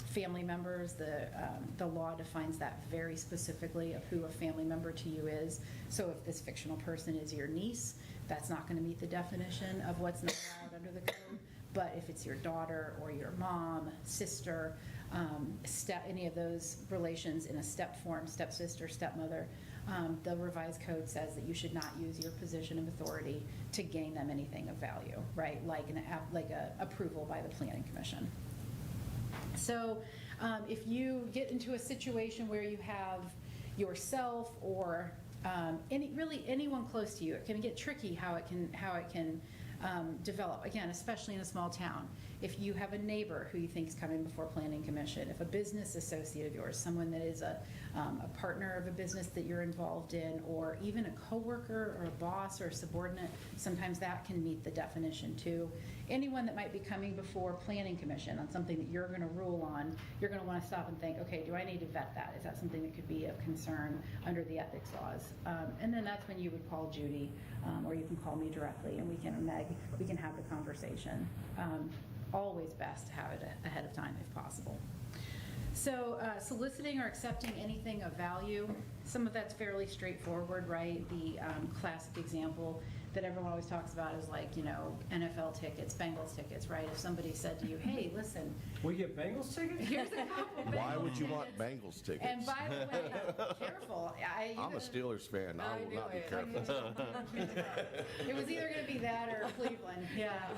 family members, the law defines that very specifically of who a family member to you is. So if this fictional person is your niece, that's not going to meet the definition of what's not allowed under the code. But if it's your daughter or your mom, sister, any of those relations in a step form, stepsister, stepmother, the revised code says that you should not use your position of authority to gain them anything of value, right? Like a approval by the Planning Commission. So if you get into a situation where you have yourself or anyone close to you, it can get tricky how it can develop, again, especially in a small town. If you have a neighbor who you think is coming before Planning Commission, if a business associate of yours, someone that is a partner of a business that you're involved in, or even a coworker or a boss or a subordinate, sometimes that can meet the definition too. Anyone that might be coming before Planning Commission on something that you're going to rule on, you're going to want to stop and think, okay, do I need to vet that? Is that something that could be of concern under the ethics laws? And then that's when you would call Judy, or you can call me directly, and we can have the conversation. Always best to have it ahead of time if possible. So soliciting or accepting anything of value, some of that's fairly straightforward, right? The classic example that everyone always talks about is NFL tickets, Bengals tickets, right? If somebody said to you, hey, listen. We get Bengals tickets? Here's a couple Bengals Why would you tickets. want Bengals tickets? And by the way, careful. I'm a Steelers fan. I will not be careful. It was either going to be that or Cleveland, yeah.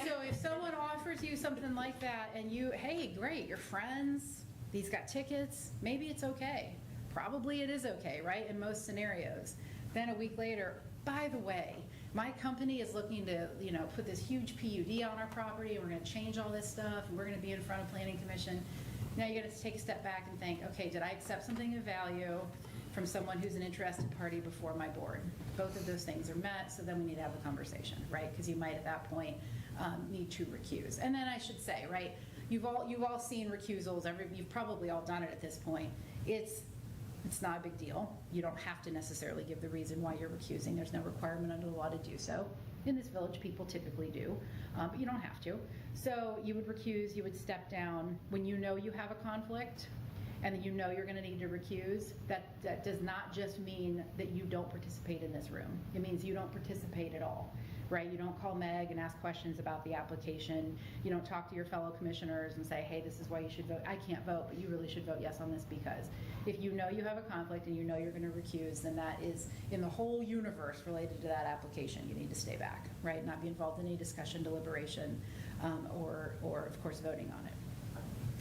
So if someone offers you something like that and hey, great, you're friends, these got tickets, maybe it's okay. Probably it is okay, right, in most scenarios. Then a week later, by the way, my company is looking to, put this huge PUD on our property, and we're going to change all this stuff, and we're going to be in front of Planning Commission. Now you got to take a step back and think, okay, did I accept something of value from someone who's an interested party before my board? Both of those things are met, so then we need to have a conversation, right? Because you might at that point need to recuse. And then I should say, right, you've all seen recusals. You've probably all done it at this point. It's not a big deal. You don't have to necessarily give the reason why you're recusing. There's no requirement under the law to do so. In this village, people typically do, but you don't have to. So you would recuse, you would step down when you know you have a conflict and you know you're going to need to recuse. That does not just mean that you don't participate in this room. It means you don't participate at all, right? You don't call Meg and ask questions about the application. You don't talk to your fellow commissioners and say, hey, this is why you should vote. I can't vote, but you really should vote yes on this because. If you know you have a conflict and you know you're going to recuse, then that is in the whole universe related to that application. You need to stay back, right? Not be involved in any discussion, deliberation, or of course voting on it.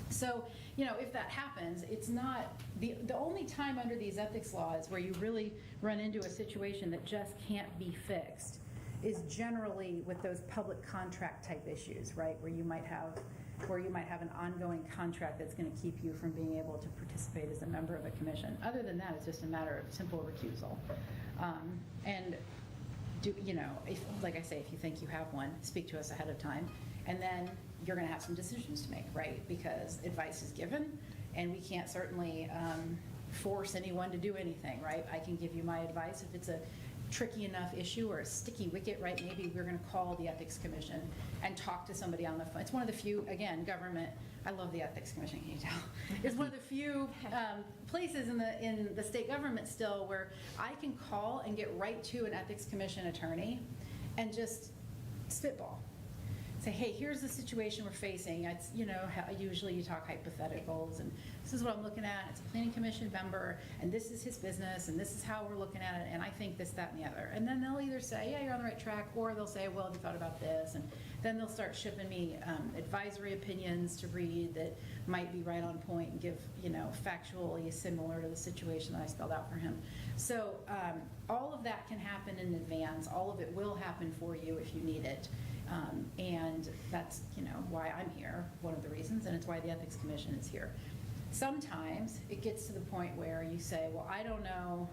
So, if that happens, it's not the only time under these ethics laws where you really run into a situation that just can't be fixed is generally with those public contract type issues, right? Where you might have an ongoing contract that's going to keep you from being able to participate as a member of a commission. Other than that, it's just a matter of simple recusal. And like I say, if you think you have one, speak to us ahead of time, and then you're going to have some decisions to make, right? Because advice is given, and we can't certainly force anyone to do anything, right? I can give you my advice if it's a tricky enough issue or a sticky wicket, right? Maybe we're going to call the Ethics Commission and talk to somebody on the phone. It's one of the few, again, government. I love the Ethics Commission. Can you tell? It's one of the few places in the state government still where I can call and get right to an Ethics Commission attorney and just spitball. say, hey, here's the situation we're facing. It's, usually you talk hypotheticals, and this is what I'm looking at. It's a planning commission member, and this is his business, and this is how we're looking at it, and I think this, that, and the other. And then they'll either say, yeah, you're on the right track, or they'll say, well, have you thought about this? And then they'll start shipping me advisory opinions to read that might be right on point and give, factually similar to the situation that I spelled out for him. So all of that can happen in advance. All of it will happen for you if you need it. And that's, why I'm here, one of the reasons, and it's why the Ethics Commission is here. Sometimes it gets to the point where you say, well, I don't know,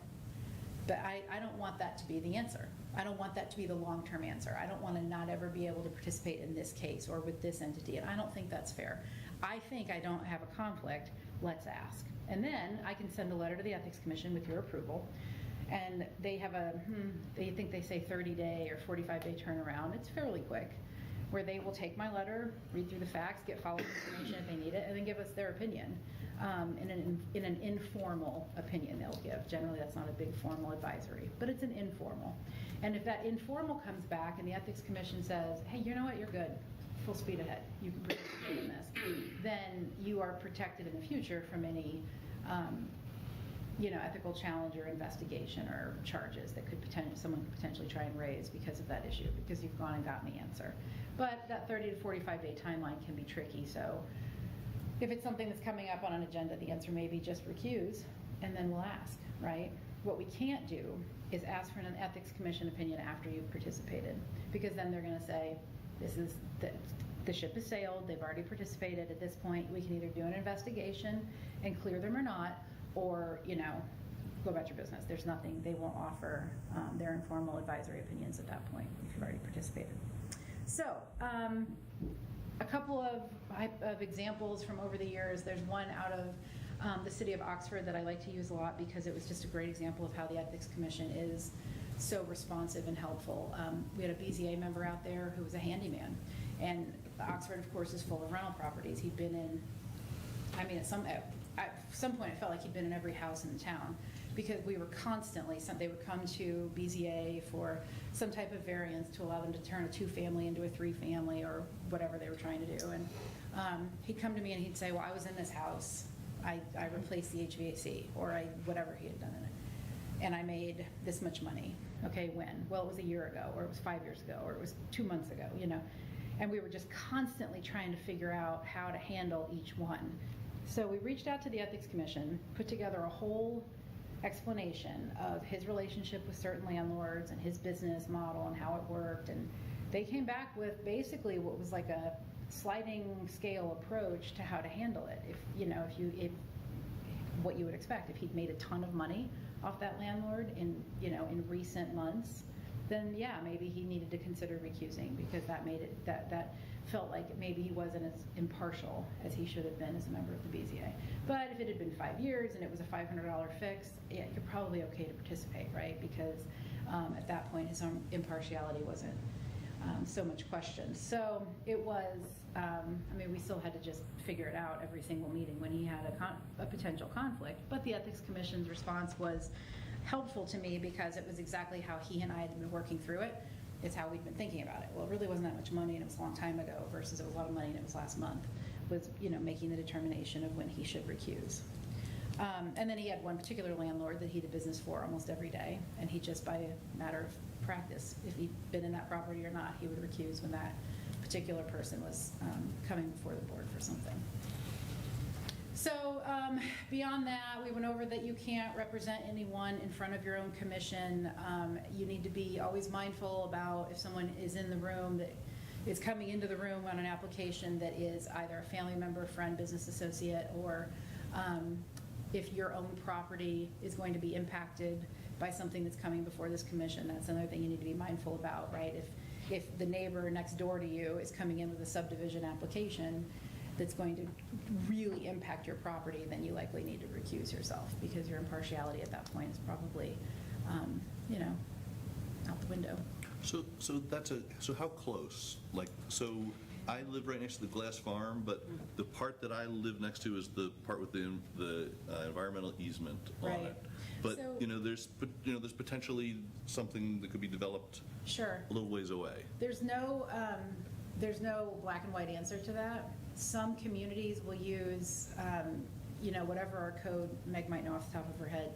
but I don't want that to be the answer. I don't want that to be the long-term answer. I don't want to not ever be able to participate in this case or with this entity, and I don't think that's fair. I think I don't have a conflict. Let's ask. And then I can send a letter to the Ethics Commission with your approval, and they have they think they say 30-day or 45-day turnaround. It's fairly quick, where they will take my letter, read through the facts, get follow-up information if they need it, and then give us their opinion. In an informal opinion they'll give. Generally, that's not a big formal advisory, but it's an informal. And if that informal comes back and the Ethics Commission says, hey, you know what, you're good, full speed ahead, you can participate in this, then you are protected in the future from any ethical challenge or investigation or charges that someone could potentially try and raise because of that issue, because you've gone and gotten the answer. But that 30 to 45-day timeline can be tricky, so if it's something that's coming up on an agenda, the answer may be just recuse, and then we'll ask, right? What we can't do is ask for an Ethics Commission opinion after you've participated, because then they're going to say, the ship has sailed, they've already participated. At this point, we can either do an investigation and clear them or not, or, go about your business. There's nothing, they won't offer their informal advisory opinions at that point if you've already participated. So, a couple of examples from over the years. There's one out of the city of Oxford that I like to use a lot because it was just a great example of how the Ethics Commission is so responsive and helpful. We had a BZA member out there who was a handyman, and Oxford, of course, is full of rental properties. He'd been in, at some point it felt like he'd been in every house in the town, because we were constantly, they would come to BZA for some type of variance to allow them to turn a 2-family into a 3-family or whatever they were trying to do. And he'd come to me and he'd say, well, I was in this house, I replaced the HVAC, or whatever he had done in it, and I made this much money. Okay, when? Well, it was a year ago, or it was 5 years ago, or it was 2 months ago, And we were just constantly trying to figure out how to handle each one. So we reached out to the Ethics Commission, put together a whole explanation of his relationship with certain landlords and his business model and how it worked, and they came back with basically what was like a sliding scale approach to how to handle it. If what you would expect, if he'd made a ton of money off that landlord in recent months, then yeah, maybe he needed to consider recusing, because that made it that felt like maybe he wasn't as impartial as he should have been as a member of the BZA. But if it had been 5 years and it was a $500 fix, yeah, you're probably okay to participate, right? Because at that point his own impartiality wasn't so much questioned. So it was, we still had to just figure it out every single meeting when he had a potential conflict. But the Ethics Commission's response was helpful to me, because it was exactly how he and I had been working through it. It's how we'd been thinking about it. Well, it really wasn't that much money, and it was a long time ago, versus it was a lot of money and it was last month, was making the determination of when he should recuse. And then he had one particular landlord that he did business for almost every day, and he just, by a matter of practice, if he'd been in that property or not, he would recuse when that particular person was coming before the board for something. So beyond that, we went over that you can't represent anyone in front of your own commission. You need to be always mindful about if someone is in the room that is coming into the room on an application that is either a family member, friend, business associate, or if your own property is going to be impacted by something that's coming before this commission. That's another thing you need to be mindful about, right? If the neighbor next door to you is coming in with a subdivision application that's going to really impact your property, then you likely need to recuse yourself, because your impartiality at that point is probably, out the window. So how close? So I live right next to the glass farm, but the part that I live next to is the part with the environmental easement on Right. it. But So- there's potentially something that could be developed Sure. a little ways away. There's no there's no black and white answer to that. Some communities will use, whatever our code, Meg might know off the top of her head.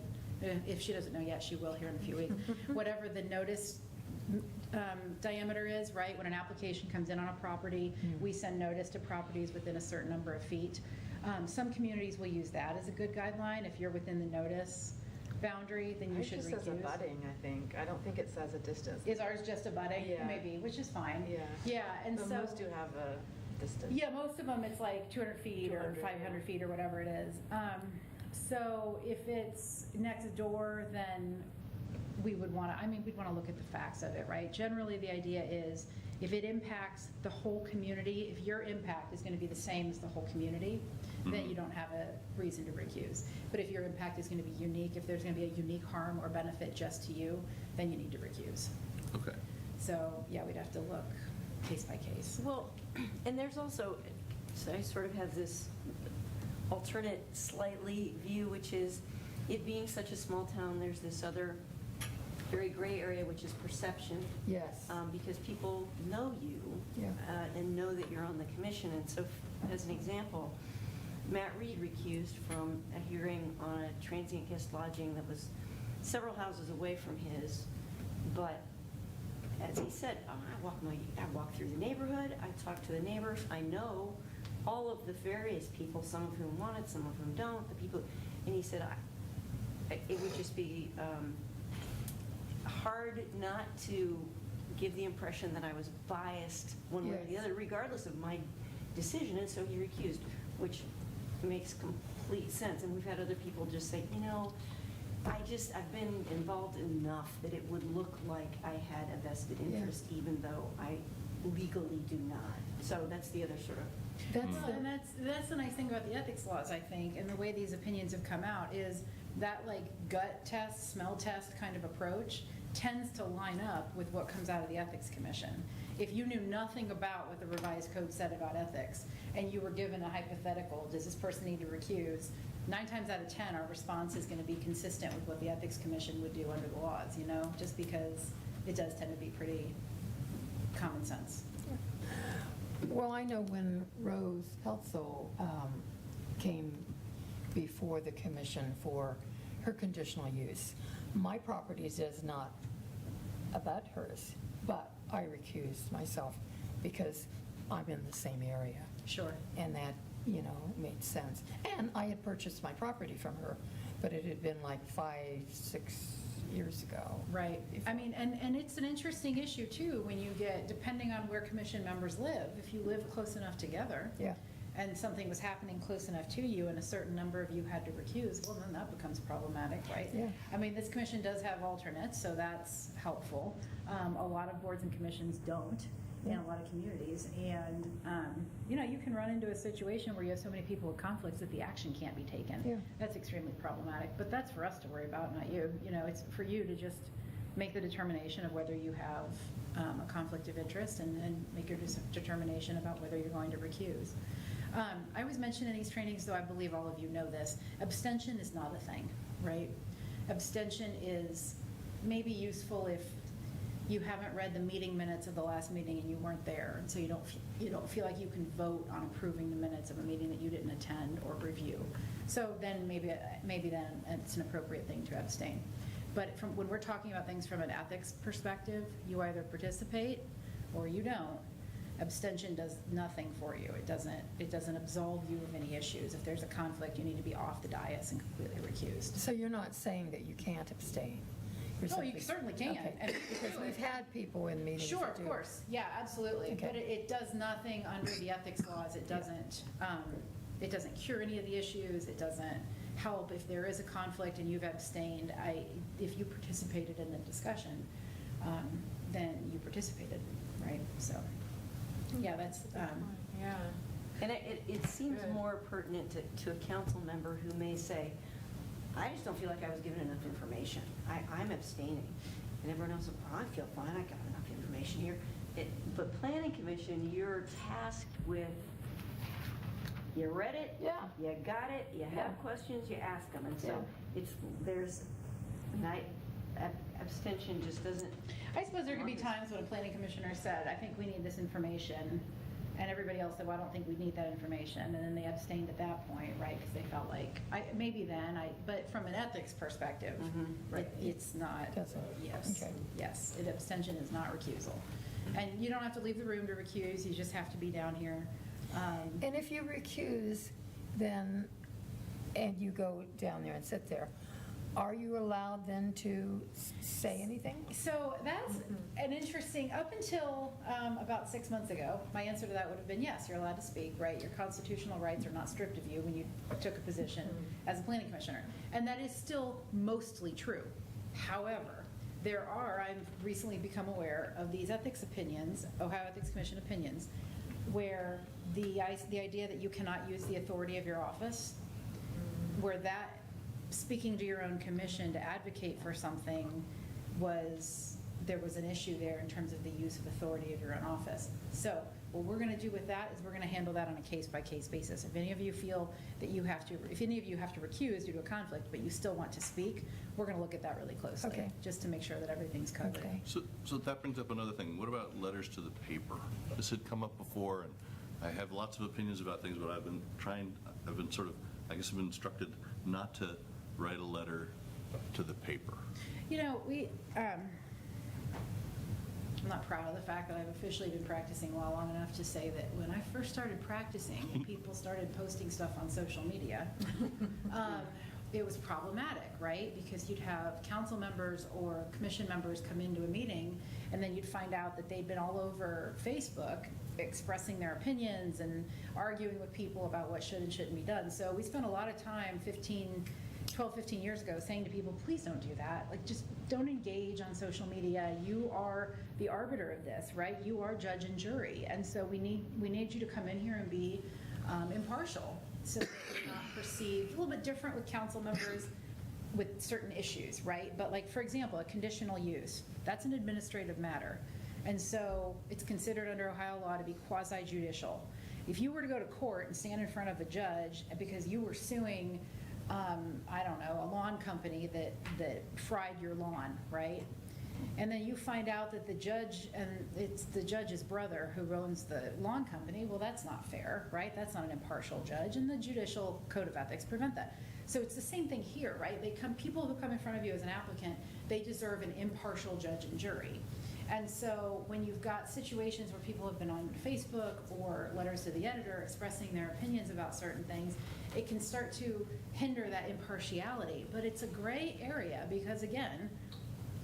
If she doesn't know yet, she will here in a few weeks. Whatever the notice diameter is, right? When an application comes in on a property, we send notice to properties within a certain number of feet. Some communities will use that as a good guideline. If you're within the notice boundary, then you should It recuse. just says abutting, I think. I don't think it says a distance. Is ours just abutting? Yeah. Maybe, which is fine. Yeah. Yeah, and But so. most do have a distance. Yeah, most of them, it's like 200 feet or 200, 500 feet or whatever it is. So if it's next door, then we would want to, we'd want to look at the facts of it, right? Generally, the idea is if it impacts the whole community, if your impact is going to be the same as the whole community, then you don't have a reason to recuse. But if your impact is going to be unique, if there's going to be a unique harm or benefit just to you, then you need to recuse. Okay. So, yeah, we'd have to look case by case. Well, and there's also, so I sort of have this alternate slightly view, which is it being such a small town, there's this other very gray area, which is perception. Yes. Because people know you Yeah. and know that you're on the commission. And so, as an example, Matt Reed recused from a hearing on a transient guest lodging that was several houses away from his, but as he said, I walk through the neighborhood, I talk to the neighbors, I know all of the various people, some of whom want it, some of whom don't, the people, and he said, it would just be hard not to give the impression that I was biased one way or the Yes. other, regardless of my decision, and so he recused, which makes complete sense. And we've had other people just say, I've been involved enough that it would look like I had a vested interest, even though I legally do not. So that's the other sort of. Well, and that's the nice thing about the ethics laws, I think, and the way these opinions have come out is that like gut test, smell test kind of approach tends to line up with what comes out of the Ethics Commission. If you knew nothing about what the revised code said about ethics and you were given a hypothetical, does this person need to recuse? 9 times out of 10, our response is going to be consistent with what the Ethics Commission would do under the laws, just because it does tend to be pretty common sense. Well, I know when Rose Heltzel came before the commission for her conditional use, my property does not abut hers, but I recused myself because I'm in the same area. Sure. And that, made sense. And I had purchased my property from her, but it had been like 5-6 years ago. Right. And it's an interesting issue too, when you get, depending on where commission members live, if you live close enough together. Yeah. And something was happening close enough to you and a certain number of you had to recuse, well, then that becomes problematic, right? Yeah. This commission does have alternates, so that's helpful. A lot of boards and commissions don't in a lot of communities. And, you can run into a situation where you have so many people with conflicts that the action can't be taken. Yeah. That's extremely problematic, but that's for us to worry about, not you. It's for you to just make the determination of whether you have a conflict of interest and make your determination about whether you're going to recuse. I always mention in these trainings, though I believe all of you know this, abstention is not a thing, right? Abstention is maybe useful if you haven't read the meeting minutes of the last meeting and you weren't there, and so you don't feel like you can vote on approving the minutes of a meeting that you didn't attend or review. So then maybe then it's an appropriate thing to abstain. But when we're talking about things from an ethics perspective, you either participate or you don't. Abstention does nothing for you. It doesn't absolve you of any issues. If there's a conflict, you need to be off the dais and completely recused. So you're not saying that you can't abstain? You're No, you simply- certainly can. Okay. And- Because we've had people in meetings Sure, that of do. course. Yeah, absolutely. Okay. But it does nothing under the ethics laws. It doesn't cure any of the issues. It doesn't help if there is a conflict and you've abstained. If you participated in the discussion, then you participated, right? So, yeah, that's, Yeah. And it seems Good. more pertinent to a council member who may say, I just don't feel like I was given enough information. I'm abstaining. And everyone else, I feel fine, I got enough information here. But planning commission, you're tasked with, you read it, Yeah. you got it, you have Yeah. questions, you ask them. And so Yeah. there's, and abstention just doesn't. I suppose there could be times when a planning commissioner said, I think we need this information, and everybody else said, well, I don't think we need that information, and then they abstained at that point, right? Because they felt like, maybe then, but from an ethics perspective, it's not, Doesn't. yes, Okay. yes, abstention is not recusal. And you don't have to leave the room to recuse, you just have to be down here. And if you recuse, then, and you go down there and sit there, are you allowed then to say anything? So that's an interesting, up until about 6 months ago, my answer to that would have been yes, you're allowed to speak, right? Your constitutional rights are not stripped of you when you took a position as a planning commissioner. And that is still mostly true. However, I've recently become aware of these ethics opinions, Ohio Ethics Commission opinions, where the idea that you cannot use the authority of your office, where that speaking to your own commission to advocate for something there was an issue there in terms of the use of authority of your own office. So what we're going to do with that is we're going to handle that on a case-by-case basis. If any of you feel that if any of you have to recuse due to a conflict, but you still want to speak, we're going to look at that really closely, Okay. just to make sure that everything's covered. Okay. So that brings up another thing. What about letters to the paper? This had come up before, and I have lots of opinions about things, but I've been instructed not to write a letter to the paper. You know, I'm not proud of the fact that I've officially been practicing law long enough to say that when I first started practicing and people started posting stuff on social media, it was problematic, right? Because you'd have council members or commission members come into a meeting, and then you'd find out that they'd been all over Facebook expressing their opinions and arguing with people about what should and shouldn't be done. So we spent a lot of time 12, 15 years ago saying to people, please don't do that. Like, just don't engage on social media. You are the arbiter of this, right? You are judge and jury. And so we need you to come in here and be impartial, so that you're not perceived a little bit different with council members with certain issues, right? But like, for example, a conditional use, that's an administrative matter. And so it's considered under Ohio law to be quasi-judicial. If you were to go to court and stand in front of a judge because you were suing, I don't know, a lawn company that fried your lawn, right? And then you find out that the judge, and it's the judge's brother who owns the lawn company, well, that's not fair, right? That's not an impartial judge, and the judicial code of ethics prevent that. So it's the same thing here, right? People who come in front of you as an applicant, they deserve an impartial judge and jury. And so when you've got situations where people have been on Facebook or letters to the editor expressing their opinions about certain things, it can start to hinder that impartiality. But it's a gray area because, again,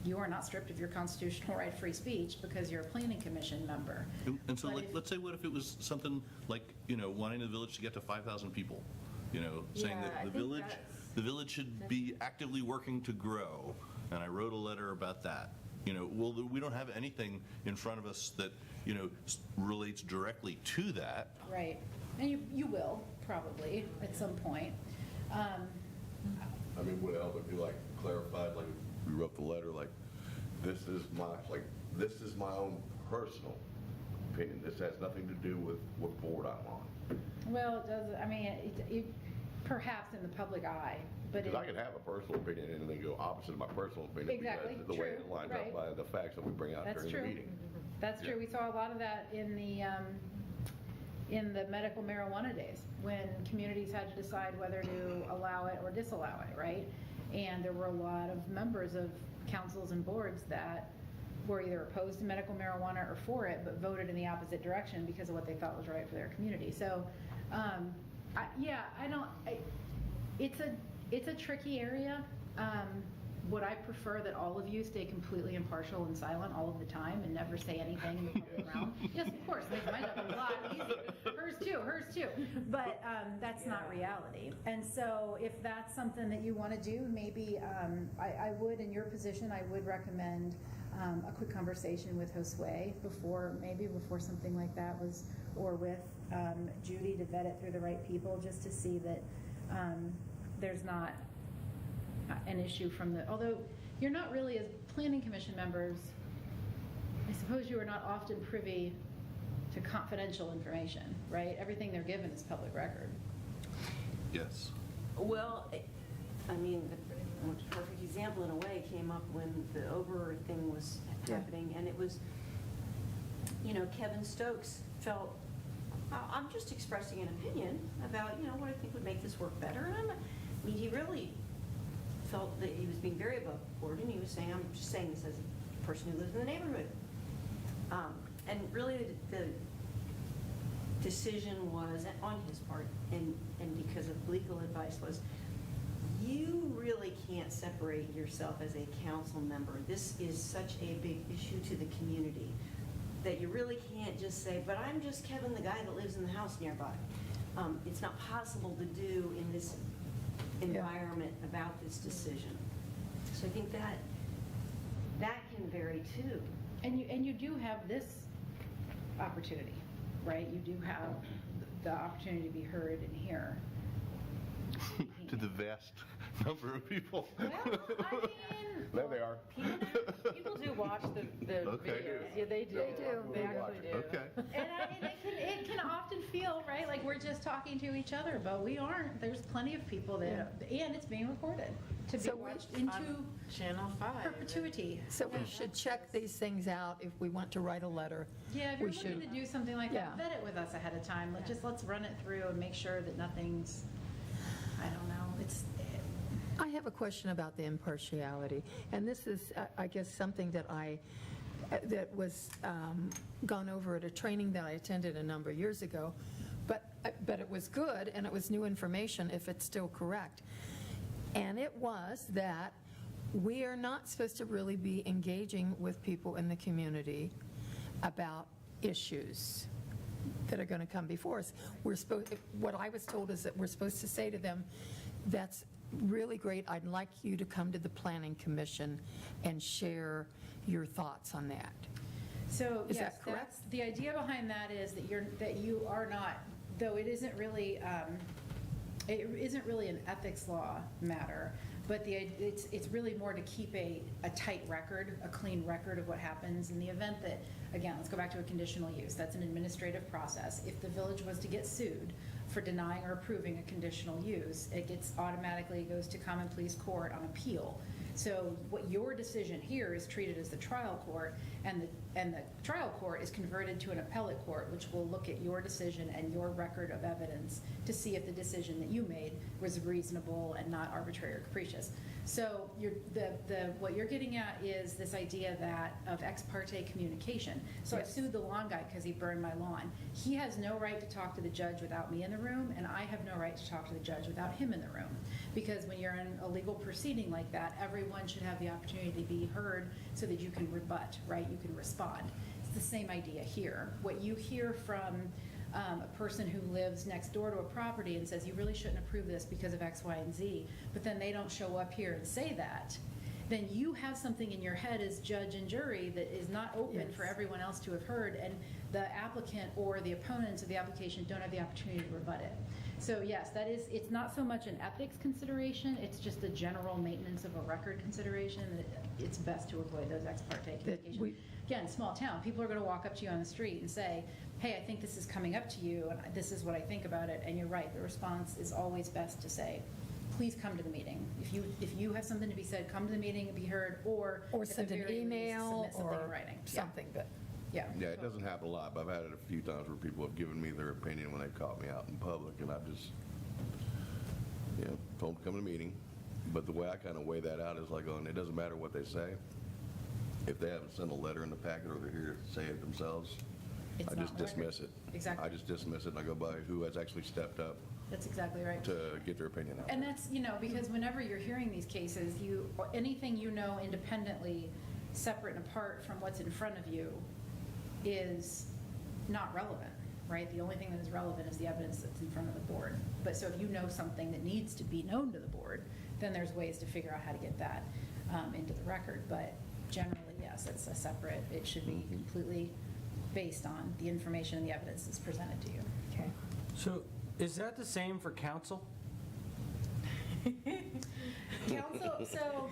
you are not stripped of your constitutional right of free speech because you're a planning commission member. And so, But like, let's say, what if it was something like, wanting the village to get to 5,000 people? Saying Yeah, I that think the village should be actively working to grow, and I wrote a letter about that. Well, we don't have anything in front of us that, relates directly to that. Right. And you will, probably, at some point. I mean, would it help if you clarified, we wrote the letter, this is my own personal opinion. This has nothing to do with what board I'm on. Well, it does, I mean, it perhaps in the public eye, but Because I could have a personal opinion and then go opposite of my personal opinion. Exactly, Because the way it true, lines right. up by the facts that we bring out That's during true. the meeting. That's true. Yeah. We saw a lot of that in the medical marijuana days, when communities had to decide whether to allow it or disallow it, right? And there were a lot of members of councils and boards that were either opposed to medical marijuana or for it, but voted in the opposite direction because of what they thought was right for their community. So, it's a tricky area. Would I prefer that all of you stay completely impartial and silent all of the time and never say anything in the public realm? Yes, of course, makes my job a lot easier. Hers too. But that's not reality. And so if that's something that you want to do, maybe I would, in your position, I would recommend a quick conversation with Josue before something like that or with Judy to vet it through the right people, just to see that there's not an issue although you're not really, as planning commission members, I suppose you are not often privy to confidential information, right? Everything they're given is public record. Yes. Well, I mean, a perfect example in a way, came up when the Ober thing was happening, and it was, Kevin Stokes felt, I'm just expressing an opinion about, what I think would make this work better. And he really felt that he was being very above board, and he was saying, I'm just saying this as a person who lives in the neighborhood. And really the decision was, on his part, and because of legal advice, was you really can't separate yourself as a council member. This is such a big issue to the community that you really can't just say, but I'm just Kevin, the guy that lives in the house nearby. It's not possible to do in this environment about this decision. So I think that can vary too. And you do have this opportunity, right? You do have the opportunity to be heard and hear. To the vast number of people. Well, I mean, There they are. People do watch the Okay. videos. Yeah, they do. They do. They actually do. Okay. and it can often feel, right, like we're just talking to each other, but we aren't. There's plenty of people that, and it's being recorded to be So watched On into Channel 5. perpetuity. So we should check these things out if we want to write a letter. Yeah, if We you're looking should- to do something like that, Yeah. vet it with us ahead of time. Let's run it through and make sure that nothing's, I don't know, I have a question about the impartiality, and this is, I guess, something that was gone over at a training that I attended a number of years ago, but it was good, and it was new information, if it's still correct. And it was that we are not supposed to really be engaging with people in the community about issues that are going to come before us. What I was told is that we're supposed to say to them, that's really great, I'd like you to come to the Planning Commission and share your thoughts on that. So, Is yes, that correct? the idea behind that is that you are not, though it isn't really an ethics law matter, but it's really more to keep a tight record, a clean record of what happens in the event that, again, let's go back to a conditional use. That's an administrative process. If the village was to get sued for denying or approving a conditional use, it automatically goes to common pleas court on appeal. So what your decision here is treated as the trial court, and the trial court is converted to an appellate court, which will look at your decision and your record of evidence to see if the decision that you made was reasonable and not arbitrary or capricious. So what you're getting at is this idea of ex parte communication. So Yes. I sued the lawn guy because he burned my lawn. He has no right to talk to the judge without me in the room, and I have no right to talk to the judge without him in the room. Because when you're in a legal proceeding like that, everyone should have the opportunity to be heard so that you can rebut, right? You can respond. It's the same idea here. What you hear from a person who lives next door to a property and says, you really shouldn't approve this because of X, Y, and Z, but then they don't show up here and say that, then you have something in your head as judge and jury that is not open Yes. for everyone else to have heard, and the applicant or the opponents of the application don't have the opportunity to rebut it. So yes, it's not so much an ethics consideration, it's just a general maintenance of a record consideration that it's best to avoid those ex parte communications. Again, small town, people are going to walk up to you on the street and say, hey, I think this is coming up to you, and this is what I think about it, and you're right, the response is always best to say, please come to the meeting. If you have something to be said, come to the meeting and be heard, or at the send an very least, email submit something in or writing. something, but Yeah. Yeah, it doesn't happen a lot, but I've had it a few times where people have given me their opinion when they caught me out in public, and I've just, told them to come to the meeting. But the way I kind of weigh that out is like, it doesn't matter what they say. If they haven't sent a letter in the packet or they're here to say it themselves, It's I not just on the record. dismiss it. Exactly. I just dismiss it and I go by who has actually stepped up That's exactly right. to get their opinion out. And that's, because whenever you're hearing these cases, anything you know independently, separate and apart from what's in front of you, is not relevant, right? The only thing that is relevant is the evidence that's in front of the board. But so if you know something that needs to be known to the board, then there's ways to figure out how to get that into the record. But generally, yes, it's a separate, it should be completely based on the information and the evidence that's presented to you. okay. So is that the same for council? Council, so,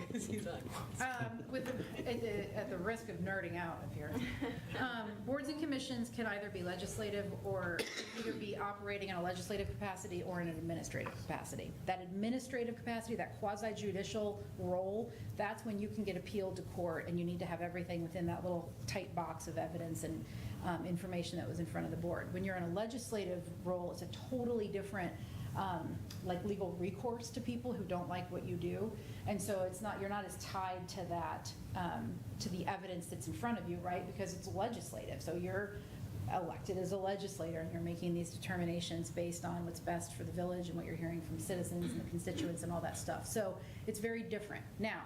at the risk of nerding out up here, boards and commissions can either be legislative or either be operating in a legislative capacity or in an administrative capacity. That administrative capacity, that quasi-judicial role, that's when you can get appealed to court and you need to have everything within that little tight box of evidence and information that was in front of the board. When you're in a legislative role, it's a totally different like legal recourse to people who don't like what you do. And so it's not, you're not as tied to that, to the evidence that's in front of you, right? Because it's legislative. So you're elected as a legislator and you're making these determinations based on what's best for the village and what you're hearing from citizens and the constituents and all that stuff. So it's very different. Now,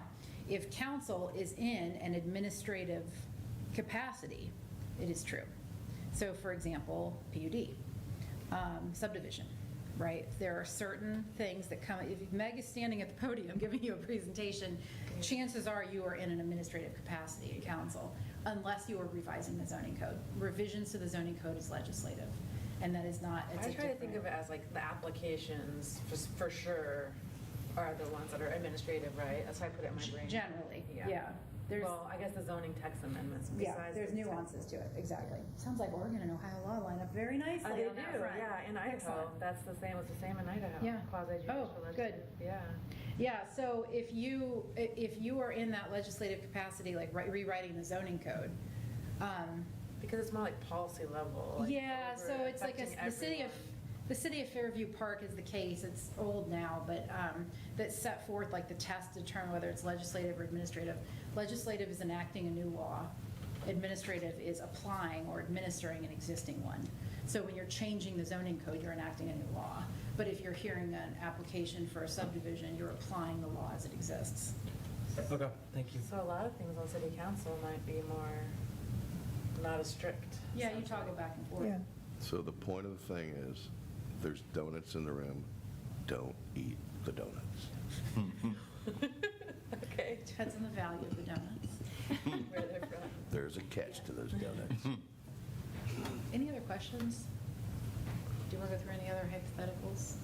if council is in an administrative capacity, it is true. So for example, PUD, subdivision. Right? There are certain things that come, if Meg is standing at the podium giving you a presentation, chances are you are in an administrative capacity in council, unless you are revising the zoning code. Revisions to the zoning code is legislative, and that is not, it's I a try to think different- of it as like the applications, for sure, are the ones that are administrative, right? That's how I put it in my brain. Generally, yeah. There's, Well, I guess the zoning text amendments yeah, besides. there's the text- nuances to it, exactly. Sounds like Oregon and Ohio law line up very nicely They on that do, front. yeah, in Idaho, Excellent. that's the same, it's the same in Idaho. Yeah. Quasi-judicial Oh, good. legislative, yeah. Yeah, so if you are in that legislative capacity, like rewriting the zoning code, Because it's more like policy level. Like yeah, so over it's like affecting the city of Fairview Park is the case. It's old now, but that set forth like the test to determine whether it's legislative or administrative. Legislative is enacting a new law. Administrative is applying or administering an existing one. So when you're changing the zoning code, you're enacting a new law. But if you're hearing an application for a subdivision, you're applying the law as it exists. Okay, thank you. So a lot of things on city council might be more, not as strict. Yeah, you toggle back and forth. Yeah. So the point of the thing is, there's donuts in the room, don't eat the donuts. Okay. Depends on the value of the donuts. Where they're from. There's a catch to those donuts. Any other questions? Do you want to go through any other hypotheticals?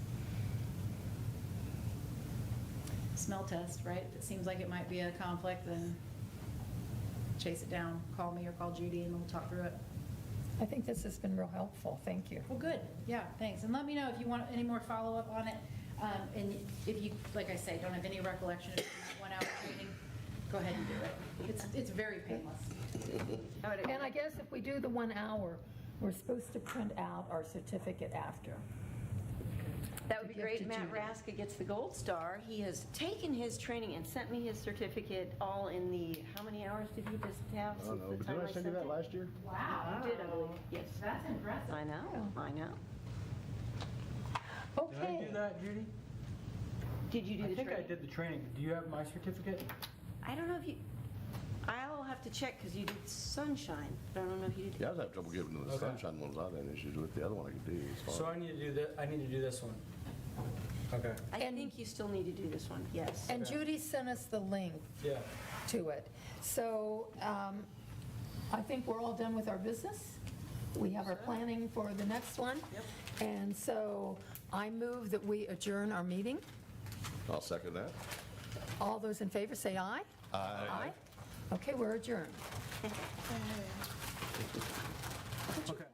Smell test, right? If it seems like it might be a conflict, then chase it down. Call me or call Judy and we'll talk through it. I think this has been real helpful. Thank you. Well, good. Yeah, thanks. And let me know if you want any more follow-up on it. And if you, like I say, don't have any recollection of that 1 hour training, go ahead and do it. It's very painless. And I guess if we do the 1 hour, we're supposed to print out our certificate after. That would be To give great. to Matt Judy. Raska gets the gold star. He has taken his training and sent me his certificate all in the, how many hours did he just have I since don't know, the but time didn't I I sent send you that it? last year? Wow. You did, I believe. Yes. That's impressive. I know, I know. Did I Okay. do that, Judy? Did you do I the think training? I did the training. Do you have my certificate? I don't know if you, I'll have to check because you did Sunshine, but I don't know if you did. Yeah, I was having trouble giving to the Okay. sunshine ones. I had issues with the other one I could do. It's fine. So I need to do that, I need to do this one. Okay. I And- think you still need to do this one, yes. And Judy sent us the link Yeah. to it. So I think we're all done with our business. We have our planning for the next one. And so I move that we adjourn our meeting. I'll second that. All those in favor say aye. Aye. Okay, we're adjourned. Okay.